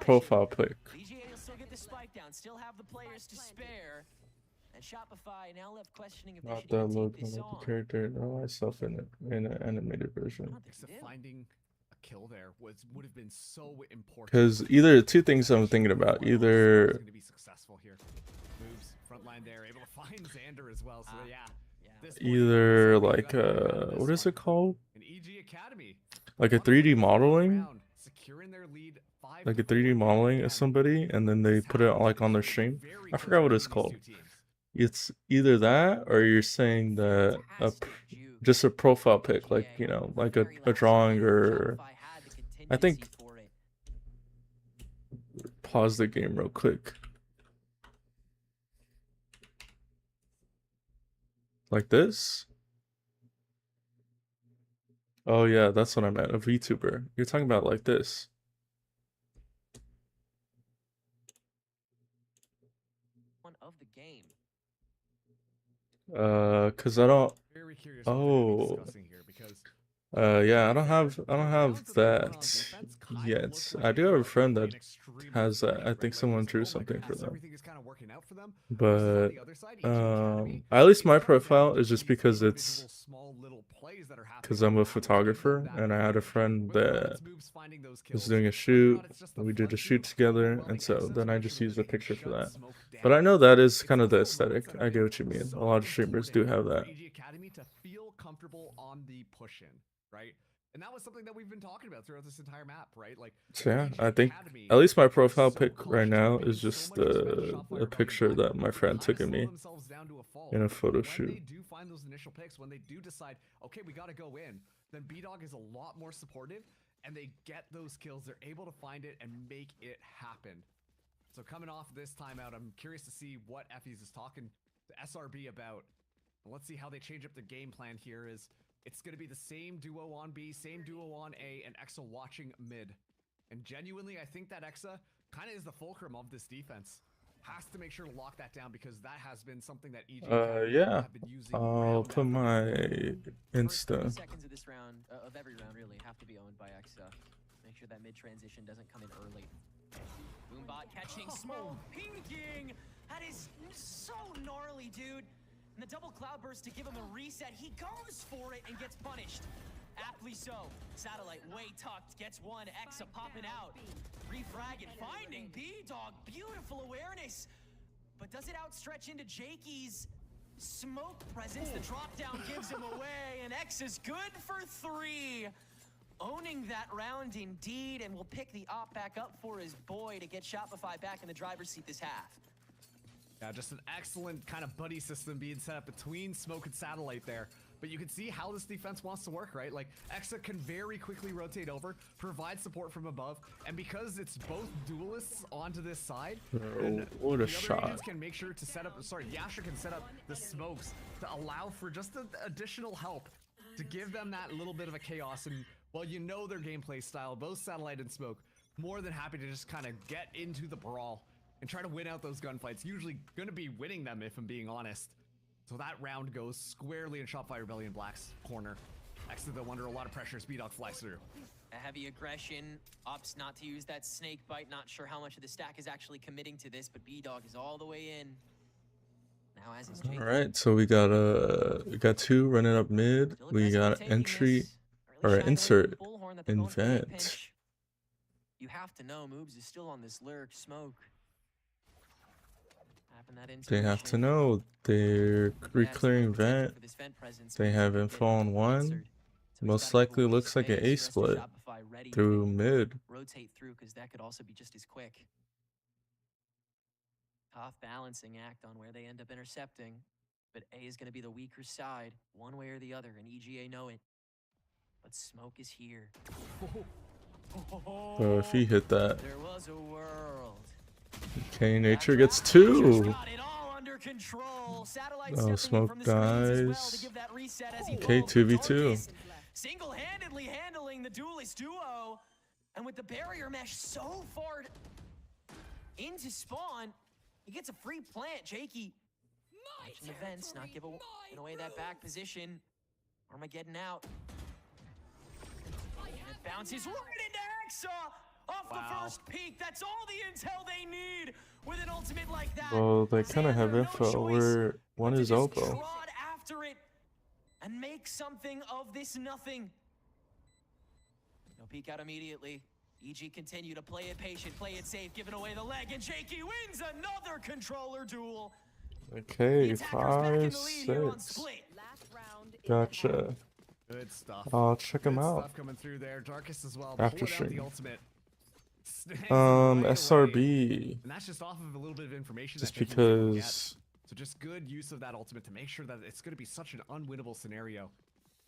profile pic. EGA will still get the spike down. Still have the players to spare. And Shopify now left questioning if not the logo, not the character. No, myself in an animated version. Finding kill there would have been so important, because either two things I'm thinking about, either either like what is it called, like a 3D modeling, like a 3D modeling of somebody, and then they put it like on their stream. I forgot what it's called. It's either that, or you're saying that just a profile pic, like like a drawing, or I think pause the game real quick. Like this? Oh yeah, that's what I meant. A VTuber. You're talking about like this. One of the game. Cause I don't. Oh. Yeah, I don't have that yet. I do have a friend that has that. I think someone drew something for them. But at least my profile is just because I'm a photographer, and I had a friend that was doing a shoot. We did a shoot together, and so then I just used a picture for that. But I know that is kind of the aesthetic. I get what you mean. A lot of streamers do have that. Right? And that was something that we've been talking about throughout this entire map, right? Like, so yeah, I think at least my profile pic right now is just a picture that my friend took of me in a photo shoot. When they do find those initial pics, when they do decide, okay, we got to go in, then B-Dog is a lot more supportive, and they get those kills. They're able to find it and make it happen. So coming off this timeout, I'm curious to see what Effie's is talking SRB about. Let's see how they change up the game plan here. It's going to be the same duo on B, same duo on A, and Exa watching mid. And genuinely, I think that Exa kind of is the fulcrum of this defense. Has to make sure to lock that down because that has been something that EG yeah. have been using. I'll put my First 30 Insta. seconds of this round, of every round really, have to be owned by Exa. Make sure that mid transition doesn't come in early. Boombot catching smoke, pinking. That is so gnarly, dude. And the double cloudburst to give him a reset. He goes for it and gets punished. Aptly so. Satellite way tucked, gets one. Exa popping out. Refragging, finding B-Dog. Beautiful awareness. But does it outstretch into Jakey's smoke presence? The drop down gives him away, and Exa's good for 3. Owning that round indeed, and will pick the op back up for his boy to get Shopify back in the driver's seat this half. Yeah, just an excellent kind of buddy system being set up between Smoke and Satellite there. But you can see how this defense wants to work, right? Like, Exa can very quickly rotate over, provide support from above, and because it's both duelists onto this side, What a the shot. other agents can make sure to set up, sorry, Yasha can set up the smokes to allow for just the additional help to give them that little bit of a chaos. And, well, you know their gameplay style, both Satellite and Smoke, more than happy to just kind of get into the brawl and try to win out those gunfights. Usually going to be winning them, if I'm being honest. So that round goes squarely in Shopify Rebellion Black's corner. Exa, though, under a lot of pressure, Speeddog flies through. A heavy aggression, opts not to use that snake bite. Not sure how much of the stack is actually committing to this, but B-Dog is all the way in. Now as is Jake. All right, so we got 2 running up mid. Still We got aggressively taking entry this. Early or shine insert from Bullhorn that they're going for a invent. pinch. You have to know Moobs is still on this lurk. Smoke. They have to know they're re-clearing vent. They have info on 1. Most likely looks like an A split through mid. Rotate through because that could also be just as quick. Tough balancing act on where they end up intercepting, but A is going to be the weaker side, one way or the other, and EGA know it. But Smoke is here. So if he hit that, There was a world. okay, Nature gets 2. Got it all under control. Satellite Oh, stepping in Smoke from the screens as well dies. to give that reset as he Okay, pulled. 2v2. Darkest single-handedly handling the duelist duo, and with the barrier mesh so far into spawn, he gets a free plant. Jakey watching the vents, not giving away that back position. Armageddon out. And it bounces right into Exa off the first peak. That's all the intel they need with an ultimate like that. Well, they kind of have Xander, no info choice where one but to is just elbow. trot after it and make something of this nothing. No peek out immediately. EG continue to play it patient, play it safe, giving away the leg, and Jakey wins another controller duel. Okay, The attackers back in 5, the lead here on 6. Split. Gotcha. Good stuff. I'll check him Good out stuff coming through there. Darkest as well. after Pulling out the stream. ultimate. Snags it right away. SRB. And that's just off of a little bit of information Just that Jakey was able to get. because So just good use of that ultimate to make sure that it's going to be such an unwinnable scenario.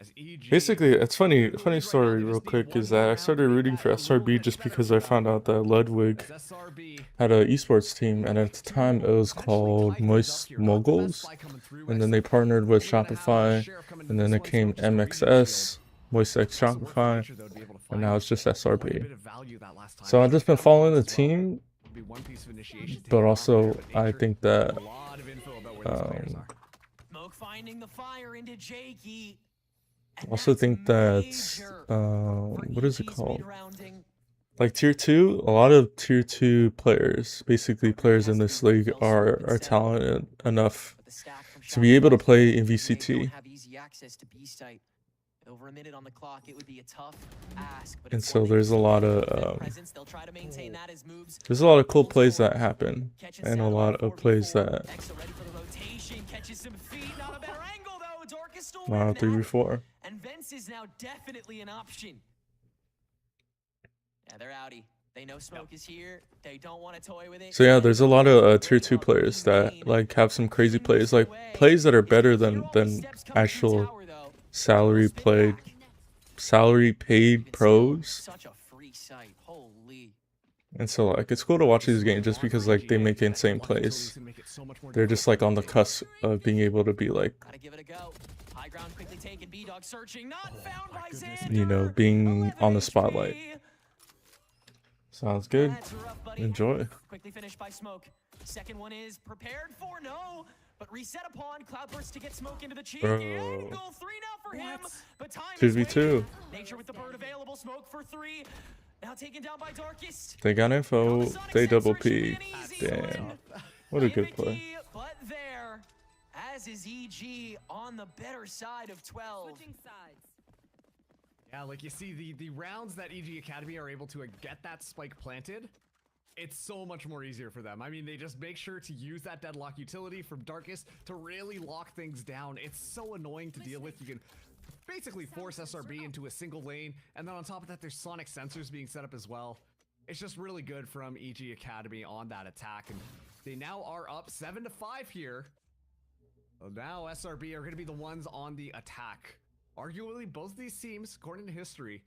As EG basically, it's funny. Funny story, real quick, is that I started rooting for SRB just because I found out that Ludwig as SRB had an esports team, and at the time it was called Moist Moguls, and then they partnered with Shopify, and then it came MXS, Moist X Shopify, and now it's just SRB. So I've just been following the team, but also I think that Smoke finding the fire into Jakey. And also that's think that major for what is it EG's called? mid-rounding. Like tier 2, a lot of tier 2 players, basically players in this league, are talented enough But the stack from to be able to Shopify, play in they VCT. don't have easy access to B-site. With over a minute on the clock, it would be a tough ask. But And it's so one they there's a can lot do. of That presence, they'll try to maintain that as moves. there's a lot of cool plays that happen, and a lot of plays that Exa ready for the rotation, catches some feet, not a better angle though. Dorcas still wow, winning that. 3v4. And Vince is now definitely an option. Yeah, they're outie. They know Smoke is here. They don't want to toy with it. So yeah, there's a lot of tier 2 players that like have some crazy plays, like plays that are better than actual salary paid pros. Such a free sight. Holy. And so like it's cool to watch these games just because like they make insane plays. They're just like on the cusp of being able to be like, Gotta give it a go. High ground quickly taken. B-Dog searching, not found by Xander. you know, being 11 on the HP. spotlight. Sounds good. That's rough, buddy. Enjoy. Quickly finished by Smoke. Second one is prepared for, no, but reset upon. Cloudburst to get Smoke into the cheek. Bro. Angle 3 now for him, but time 2v2. is waiting. Nature with the bird available. Smoke for 3. Now taken down by Darkest. They got info. They double P. P. Damn. What a good play. But there, as is EG on the better side of 12. Yeah, like you see the rounds that EG Academy are able to get that spike planted, it's so much more easier for them. I mean, they just make sure to use that deadlock utility from Darkest to really lock things down. It's so annoying to deal with. You can basically force SRB into a single lane, and then on top of that, there's sonic sensors being set up as well. It's just really good from EG Academy on that attack, and they now are up 7-5 here. So now SRB are going to be the ones on the attack. Arguably, both of these teams, according to history,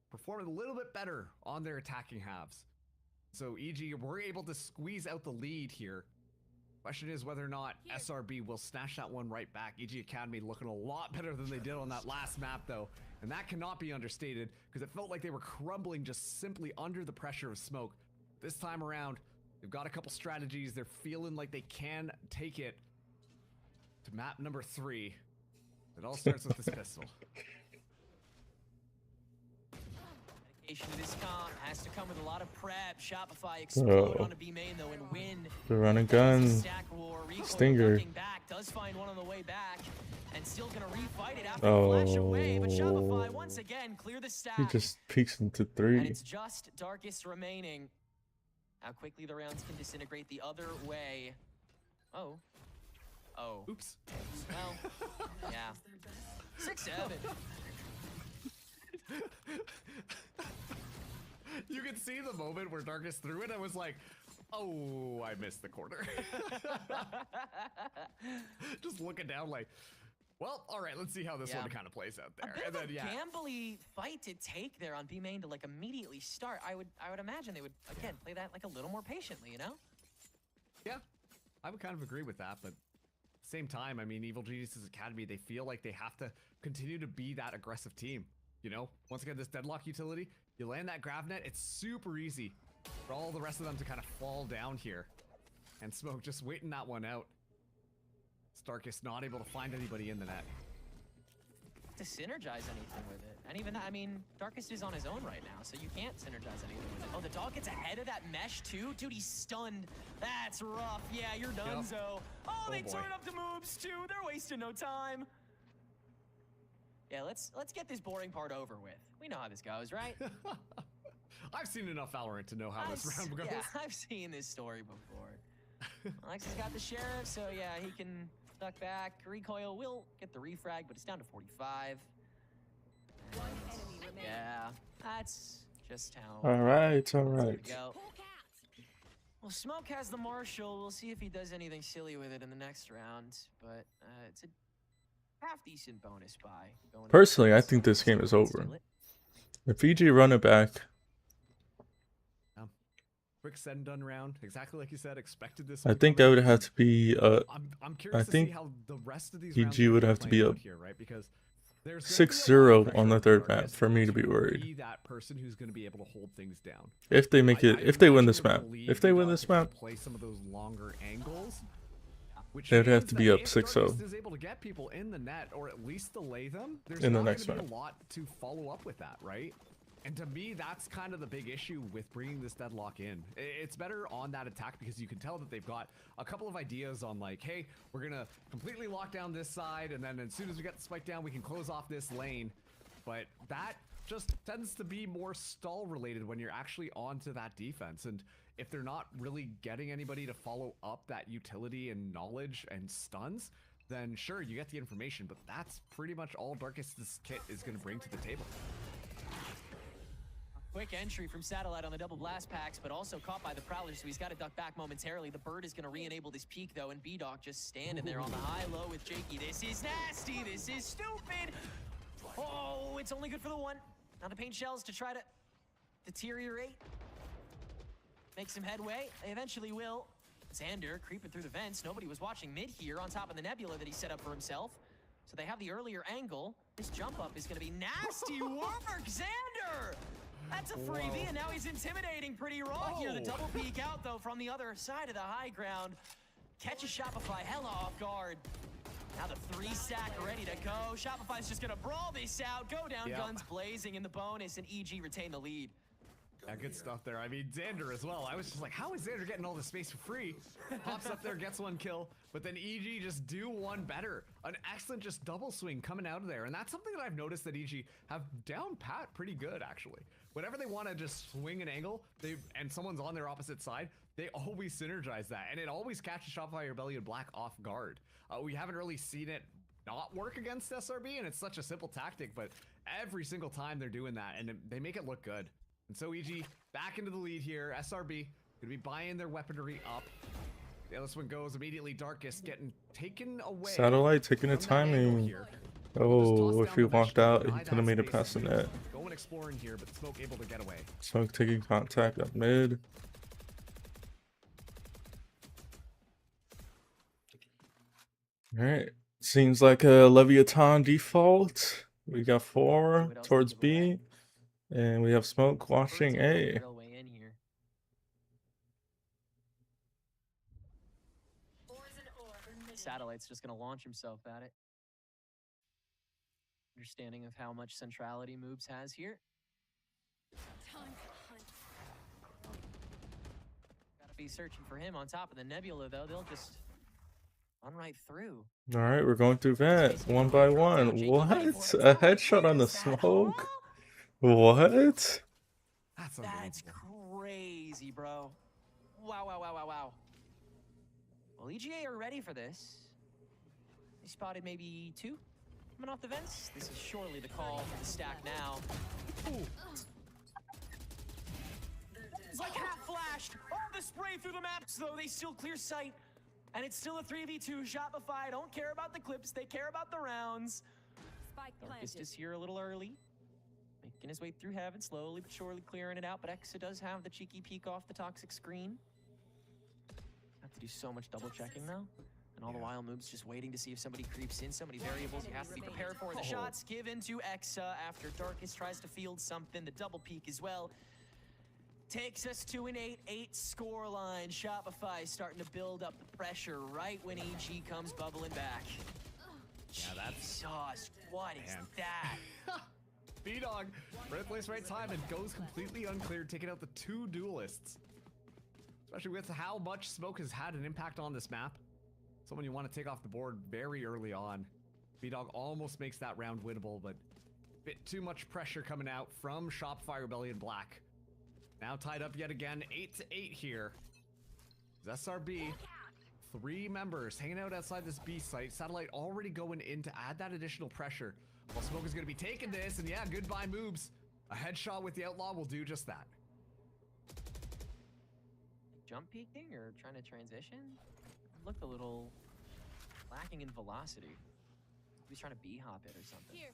performed a little bit better on their attacking halves. So EG were able to squeeze out the lead here. Question is whether or not SRB will snatch that one right back. EG Academy looking a lot better than they did on that last map though. And that cannot be understated because it felt like they were crumbling just simply under the pressure of Smoke. This time around, they've got a couple strategies. They're feeling like they can take it to map number 3. It all starts with this pistol. Dedication to this comp has to come with a lot of prep. Shopify explode onto B main though and win. The running gun. Stinger. Back, does find one on the way back and still gonna refight it after the flash away, but Shopify once again clear the stack. He just peeks into And 3. it's just Darkest remaining. How quickly the rounds can disintegrate the other way. Oh. Oops. Well, yeah. 6-7. You can see the moment where Darkest threw it. I was like, oh, I missed the corner. Just looking down like, well, all right, let's see how this one kind of plays out there. A bit of a gambly fight to take there on B main to like immediately start. I would imagine they would again play that like a little more patiently, you know? Yeah, I would kind of agree with that, but same time, I mean, Evil Geniuses Academy, they feel like they have to continue to be that aggressive team. You know, once again, this deadlock utility, you land that grab net, it's super easy for all the rest of them to kind of fall down here. And Smoke just waiting that one out. Darkest not able to find anybody in the net. To synergize anything with it. And even that, I mean, Darkest is on his own right now, so you can't synergize anything with it. Oh, the dog gets ahead of that mesh too? Dude, he's stunned. That's rough. Yeah, you're done, Zo. Oh, they turn up the moves too. They're wasting no time. Yeah, let's get this boring part over with. We know how this goes, right? I've seen enough Valorant to know how this round goes. Yeah, I've seen this story before. Alexis got the sheriff, so yeah, he can duck back. Recoil will get the refrag, but it's down to 45. Yeah, that's just how. All right, all right. Well, Smoke has the Marshall. We'll see if he does anything silly with it in the next round, but it's a half-decent bonus buy. Personally, I think this game is over. If EG run it back. Quick said and done round, exactly like you said. Expected this. I think that would have to be. I'm curious to see how the rest of these EG would have to be up here, right? Because there's 6-0 on the third map for me to be worried. Be that person who's going to be able to hold things down. If they make it, if they win this map, play some of those longer angles. They would have to be up 6-0. Is able to get people in the net or at least delay them. There's in the not next gonna map. be a lot to follow up with that, right? And to me, that's kind of the big issue with bringing this deadlock in. It's better on that attack because you can tell that they've got a couple of ideas on like, hey, we're going to completely lock down this side. And then as soon as we get the spike down, we can close off this lane. But that just tends to be more stall related when you're actually onto that defense. And if they're not really getting anybody to follow up that utility and knowledge and stuns, then sure, you get the information. But that's pretty much all Darkest's kit is going to bring to the table. Quick entry from Satellite on the double blast packs, but also caught by the Prowler, so he's got to duck back momentarily. The Bird is going to re-enable this peak, though, and B-Dog just standing there on the high-low with Jakey. This is nasty. This is stupid. Oh, it's only good for the one. Now the paint shells to try to deteriorate. make some headway. They eventually will. Xander creeping through the vents. Nobody was watching mid here on top of the nebula that he set up for himself. So they have the earlier angle. This jump up is going to be nasty work. Xander! That's a freebie, and now he's intimidating pretty raw here. The double peek out, though, from the other side of the high ground. Catches Shopify hella off guard. Now the 3-stack ready to go. Shopify's just going to brawl this out. Go down, guns blazing in the bonus, and EG retain the lead. Yeah, good stuff there. I mean, Xander as well. I was just like, how is Xander getting all this space for free? Pops up there, gets one kill, but then EG just do one better. An excellent just double swing coming out of there. And that's something that I've noticed that EG have down pat pretty good, actually. Whenever they want to just swing an angle, and someone's on their opposite side, they always synergize that. And it always catches Shopify Rebellion Black off guard. We haven't really seen it not work against SRB, and it's such a simple tactic, but every single time they're doing that, and they make it look good. And so EG back into the lead here. SRB gonna be buying their weaponry up. Yeah, this one goes immediately. Darkest getting taken away. Satellite taking a timing. Oh, if he walked out, he could have made it past the net. Going exploring here, but Smoke able to get away. Smoke taking contact up mid. All right, seems like a Leviathan default. We got 4 towards B. And we have Smoke watching A. Satellite's just going to launch himself at it. Understanding of how much centrality Moobs has here. Gotta be searching for him on top of the nebula, though. They'll just run right through. All right, we're going through vent one by one. What? A headshot on the Smoke? What? That's crazy, bro. Wow. Well, EGA are ready for this. They spotted maybe 2 coming off the vents. This is surely the call for the stack now. Ooh. It's like half flashed. Oh, the spray through the maps, though. They still clear sight. And it's still a 3v2. Shopify don't care about the clips. They care about the rounds. Darkest is here a little early. Making his way through heaven, slowly but surely clearing it out, but Exa does have the cheeky peek off the toxic screen. Have to do so much double checking now. And all the while, Moob's just waiting to see if somebody creeps in. So many variables you have to be prepared for. The shots given to Exa after Darkest tries to field something. The double peek as well. Takes us to an 8-8 scoreline. Shopify starting to build up the pressure right when EG comes bubbling back. Yeah, that's... Jesus, what is that? B-Dog, right place, right time, and goes completely uncleared, taking out the 2 duelists. Especially with how much Smoke has had an impact on this map. Someone you want to take off the board very early on. B-Dog almost makes that round winnable, but a bit too much pressure coming out from Shopify Rebellion Black. Now tied up yet again, 8-8 here. SRB, 3 members hanging out outside this B site. Satellite already going in to add that additional pressure. Well, Smoke is going to be taking this, and yeah, goodbye Moobs. A headshot with the Outlaw will do just that. Jump peeking or trying to transition? Looked a little lacking in velocity. He's trying to B-hop it or something. Here.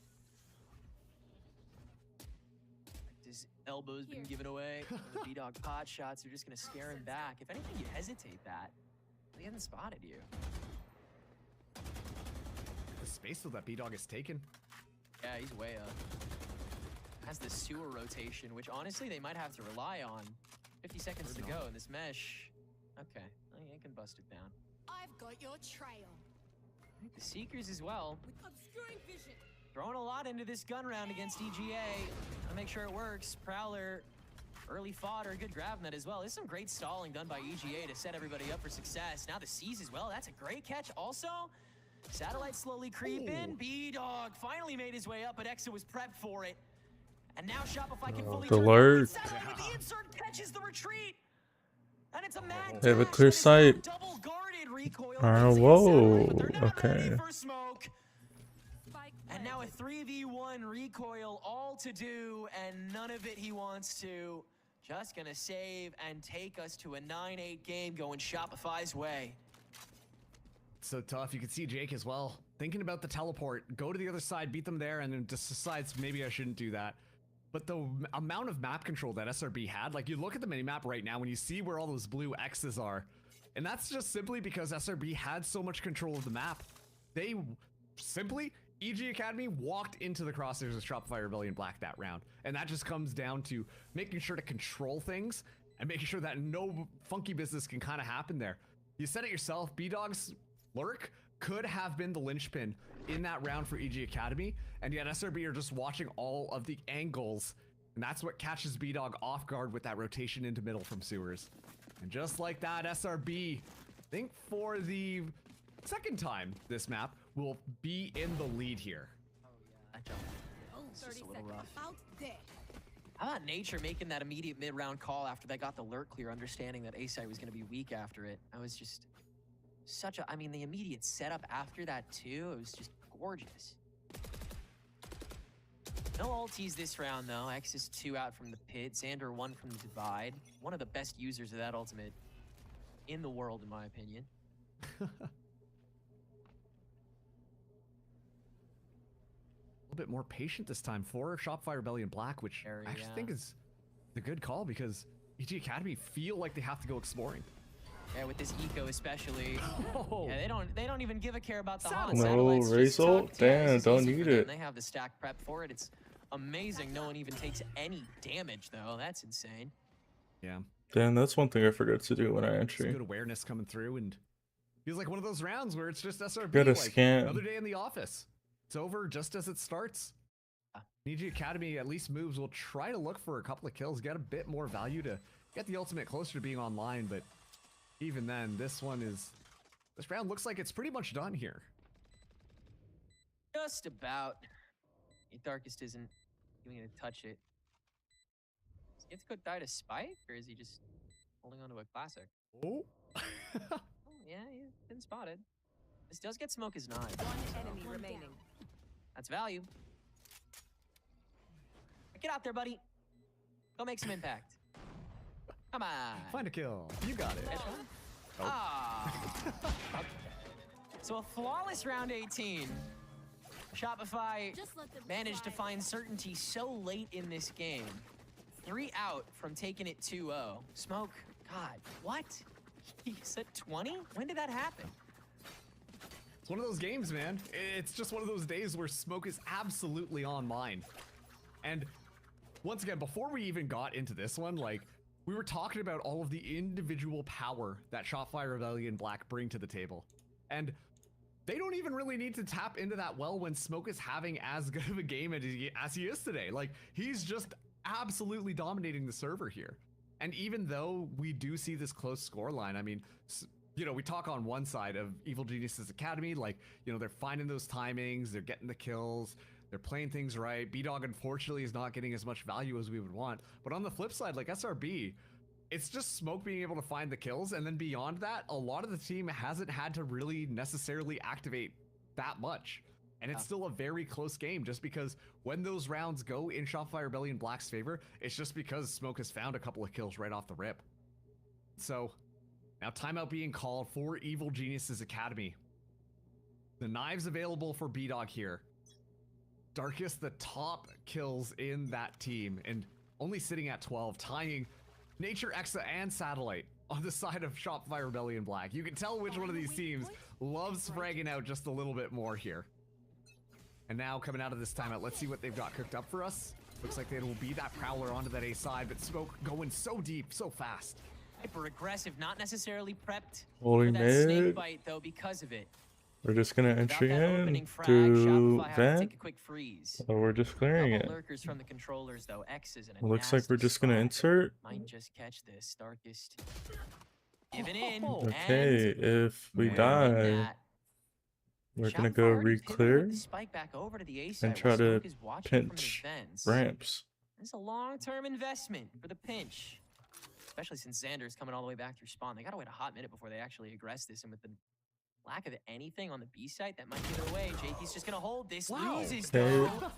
His elbow's been given away. The B-Dog pot shots are just going to scare him back. If anything, you hesitate that. He hasn't spotted you. The space though that B-Dog has taken. Yeah, he's way up. Has the sewer rotation, which honestly they might have to rely on. 50 seconds to go in this mesh. Okay, I can bust it down. I've got your trail. The Seekers as well. With obscuring vision. Throwing a lot into this gun round against EGA. To make sure it works. Prowler, early fodder, good grab net as well. There's some great stalling done by EGA to set everybody up for success. Now the C's as well. That's a great catch. Also, Satellite slowly creeping. B-Dog finally made his way up, but Exa was prepped for it. And now Shopify can fully turn alert. Satellite with the insert catches the retreat. And it's a mad They have a clear sight. Double guarded recoil. Whoa. Satellite, Okay. for Smoke. And now a 3v1 recoil, all to do, and none of it he wants to. Just gonna save and take us to a 9-8 game going Shopify's way. So tough. You can see Jake as well thinking about the teleport. Go to the other side, beat them there, and then just decides maybe I shouldn't do that. but the amount of map control that SRB had, like you look at the minimap right now when you see where all those blue X's are, and that's just simply because SRB had so much control of the map. They simply, EG Academy walked into the crosshairs of Shopify Rebellion Black that round. And that just comes down to making sure to control things and making sure that no funky business can kind of happen there. You said it yourself, B-Dog's lurk could have been the linchpin in that round for EG Academy, and yet SRB are just watching all of the angles, and that's what catches B-Dog off guard with that rotation into middle from sewers. And just like that, SRB, I think for the second time this map, will be in the lead here. Oh yeah, that jump. It's just a little rough. Out there. How about Nature making that immediate mid-round call after they got the lurk clear, understanding that A-side was going to be weak after it? I was just such a, I mean, the immediate setup after that too, it was just gorgeous. No ultis this round though. X is 2 out from the pit, Xander 1 from the divide. One of the best users of that ultimate in the world, in my opinion. A little bit more patient this time for Shopify Rebellion Black, which I actually think is a good call because EG Academy feel like they have to go exploring. Yeah, with this eco especially. Oh. Yeah, they don't even give a care about the hot No satellites. result? Damn, don't need it. They have the stack prep for it. It's amazing. No one even takes any damage though. That's insane. Yeah. Damn, that's one thing I forgot to do when I entry. Good awareness coming through, and feels like one of those rounds where it's just SRB. Gotta like scan. Another day in the office. It's over just as it starts. EG Academy at least moves. Will try to look for a couple of kills, get a bit more value to get the ultimate closer to being online, but even then, this round looks like it's pretty much done here. Just about. Darkest isn't even gonna touch it. Does he have to go die to Spike, or is he just holding on to a classic? Oh. Oh yeah, he's been spotted. This does get smoke as 9. One enemy remaining. That's value. Get out there, buddy. Go make some impact. Come on. Find a kill. You got it. Oh. Ah. So a flawless round 18. Shopify managed to find certainty so late in this game. 3 out from taking it 2-0. Smoke, God, what? He's at 20? When did that happen? It's one of those games, man. It's just one of those days where Smoke is absolutely on mine. And once again, before we even got into this one, like, we were talking about all of the individual power that Shopify Rebellion Black bring to the table. And they don't even really need to tap into that well when Smoke is having as good of a game as he is today. Like, he's just absolutely dominating the server here. And even though we do see this close scoreline, I mean, you know, we talk on one side of Evil Geniuses Academy, like, you know, they're finding those timings, they're getting the kills, they're playing things right. B-Dog, unfortunately, is not getting as much value as we would want. But on the flip side, like SRB, it's just Smoke being able to find the kills, and then beyond that, a lot of the team hasn't had to really necessarily activate that much. And it's still a very close game, just because when those rounds go in Shopify Rebellion Black's favor, it's just because Smoke has found a couple of kills right off the rip. So, now timeout being called for Evil Geniuses Academy. The knives available for B-Dog here. Darkest, the top kills in that team, and only sitting at 12, tying Nature, Exa, and Satellite on the side of Shopify Rebellion Black. You can tell which one of these teams loves fragging out just a little bit more here. And now coming out of this timeout, let's see what they've got cooked up for us. Looks like they will be that Prowler onto that A side, but Smoke going so deep, so fast. Hyper aggressive, not necessarily prepped Holy for that mid. snake bite though because of it. We're just gonna entry Without that in opening frag, to Shopify have to vent, take a quick freeze. or we're just clearing Double it. lurkers from the controllers though. X is in a Looks like we're nasty just gonna spot. insert. Might just catch this. Darkest giving in. Okay, and if we win die, that. we're gonna Shopify go already pivoted with re-clear the spike back over to the A side and while try to Smoke is watching from the pinch vents. ramps. It's a long-term investment for the pinch, especially since Xander's coming all the way back through spawn. They gotta wait a hot minute before they actually aggress this, and with the lack of anything on the B site, that might give it away. Jakey's just gonna hold this. Wow. Loses Okay. though.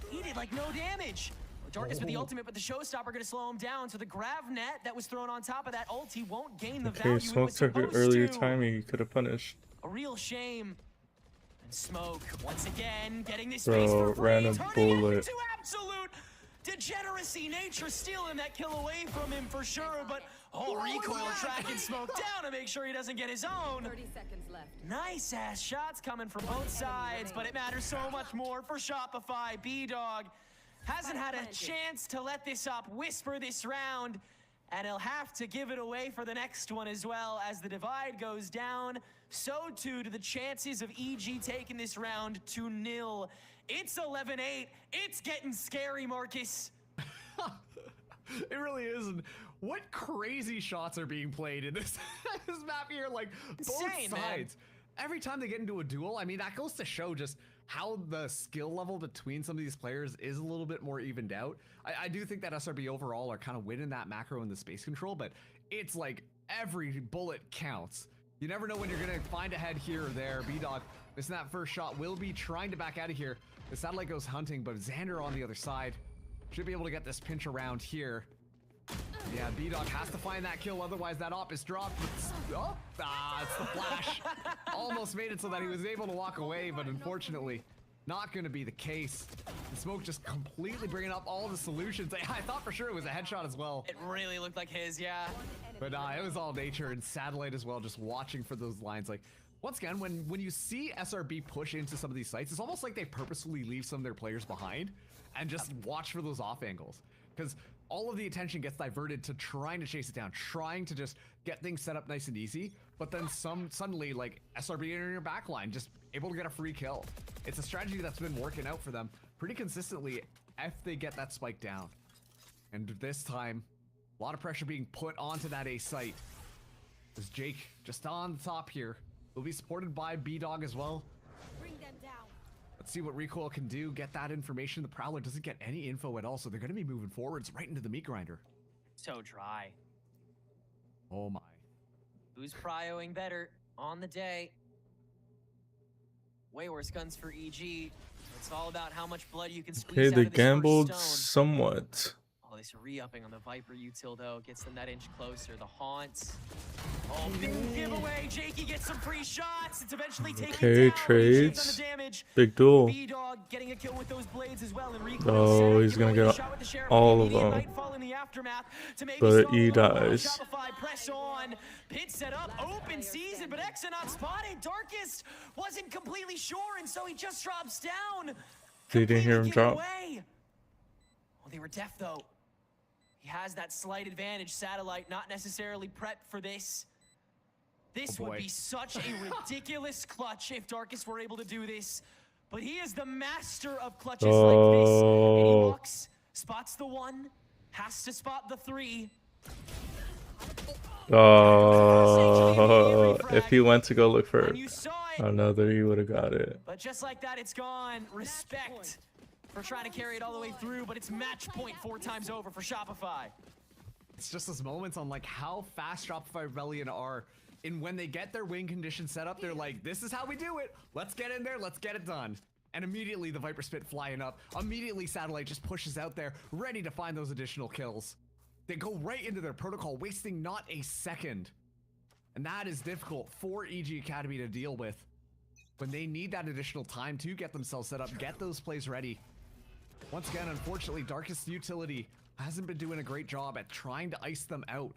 He did like no damage. Darkest with the ultimate, but the showstopper gonna slow him down. So the grav net that was thrown on top of that ulti won't gain the value Okay, it Smoke was took an supposed earlier to. timing he could have punished. A real shame. And Smoke once again getting this Bro, space for free, random turning it bullet. into absolute Degeneracy, nature stealing that kill away from him for sure, but recoil tracking smoke down to make sure he doesn't get his own. 30 seconds left. Nice ass shots coming from both sides, but it matters so much more for Shopify. B-Dog hasn't had a chance to let this up, whisper this round, and he'll have to give it away for the next one as well. As the divide goes down, so too do the chances of EG taking this round to nil. It's 11-8. It's getting scary, Marcus. It really is. And what crazy shots are being played in this, this map here? Like, both Insane, sides. Man. Every time they get into a duel, I mean, that goes to show just how the skill level between some of these players is a little bit more evened out. I do think that SRB overall are kind of winning that macro in the space control, but it's like every bullet counts. You never know when you're going to find a head here or there. B-Dog missing that first shot, will be trying to back out of here. The satellite goes hunting, but Xander on the other side should be able to get this pinch around here. Yeah, B-Dog has to find that kill, otherwise that op is dropped. It's the flash. Almost made it so that he was able to walk away, but unfortunately, not going to be the case. The smoke just completely bringing up all the solutions. I thought for sure it was a headshot as well. It really looked like his, yeah. But it was all nature and satellite as well, just watching for those lines. Like, once again, when you see SRB push into some of these sites, it's almost like they purposefully leave some of their players behind and just watch for those off angles. Because all of the attention gets diverted to trying to chase it down, trying to just get things set up nice and easy. But then suddenly, like, SRB in your backline, just able to get a free kill. It's a strategy that's been working out for them pretty consistently if they get that spike down. And this time, a lot of pressure being put onto that A site. There's Jake just on the top here. Will be supported by B-Dog as well. Bring them down. Let's see what Recoil can do. Get that information. The Prowler doesn't get any info at all, so they're going to be moving forwards right into the meat grinder. So dry. Oh my. Who's prioing better on the day? Way worse guns for EG. It's all about how much blood you can squeeze Okay, out they of this gambled first stone. somewhat. Oh, this re-upping on the Viper util though gets them that inch closer. The haunts. Oh, big giveaway. Jakey gets some free shots. It's eventually taken Okay, down. trades. On the damage. Big duel. B-Dog getting a kill with those blades as well. And Oh, he's gonna get all of them. But he dies. Shopify press on. Pit set up. Open season, but Exa not spotted. Darkest wasn't completely sure, and so he just drops down. They didn't hear him drop. Away. Well, they were deaf though. He has that slight advantage. Satellite not necessarily prepped for this. This would be such a ridiculous clutch if Darkest were able to do this. But he is the master of clutches like this. And he walks, spots the one, has to spot the three. If he went to go look for another, he would have got it. But just like that, it's gone. Respect for trying to carry it all the way through, but it's match point 4 times over for Shopify. It's just those moments on like how fast Shopify Rebellion are. And when they get their win condition set up, they're like, this is how we do it. Let's get in there. Let's get it done. And immediately the Viper Spit flying up. Immediately Satellite just pushes out there, ready to find those additional kills. They go right into their protocol, wasting not a second. And that is difficult for EG Academy to deal with when they need that additional time to get themselves set up, get those plays ready. Once again, unfortunately, Darkest Utility hasn't been doing a great job at trying to ice them out.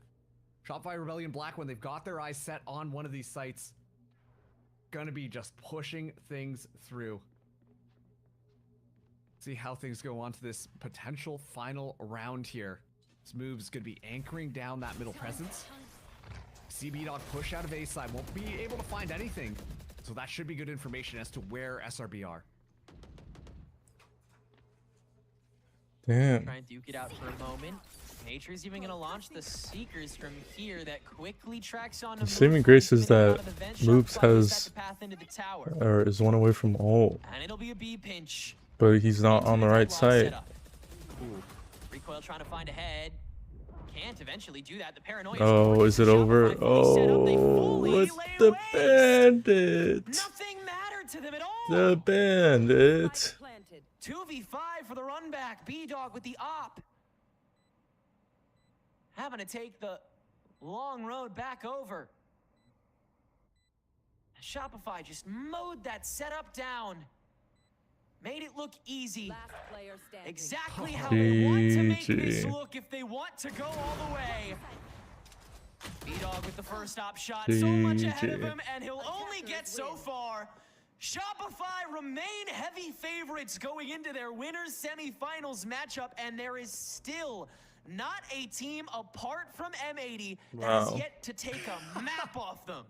Shopify Rebellion Black, when they've got their eyes set on one of these sites, gonna be just pushing things through. See how things go on to this potential final round here. This move is gonna be anchoring down that middle presence. CB-Dog push out of A side, won't be able to find anything. So that should be good information as to where SRB are. Damn. Try and duke it out for a moment. Nature's even gonna launch the Seekers from here that quickly tracks on. The saving grace is that Moves has or is one away from all. And it'll be a B pinch. But he's not on the right side. Recoil trying to find a head. Can't eventually do that. The paranoia. Oh, is it over? Oh, it's the bandit. Nothing mattered to them at all. The bandit. 2v5 for the run back. B-Dog with the op. Having to take the long road back over. Shopify just mowed that setup down. Made it look easy. Last player standing. Exactly how they want to make this GG. look if they want to go all the way. B-Dog with the first stop shot, so much ahead of GG. him, and he'll only get so far. Shopify remain heavy favorites going into their winners semifinals matchup, and there is still not a team apart from M80 that has Wow. yet to take a map off them.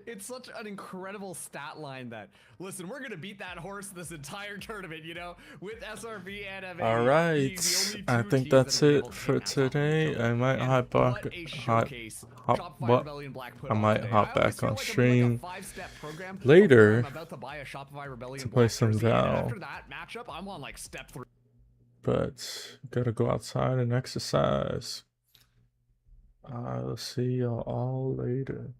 It's such an incredible stat line that, listen, we're going to beat that horse this entire tournament, you know, with SRB and M80. All right, I think that's it for today. I might hop back, I might hop back on stream later to play some Val. After that matchup, I'm on like step 3. But gotta go outside and exercise. I'll see y'all all later.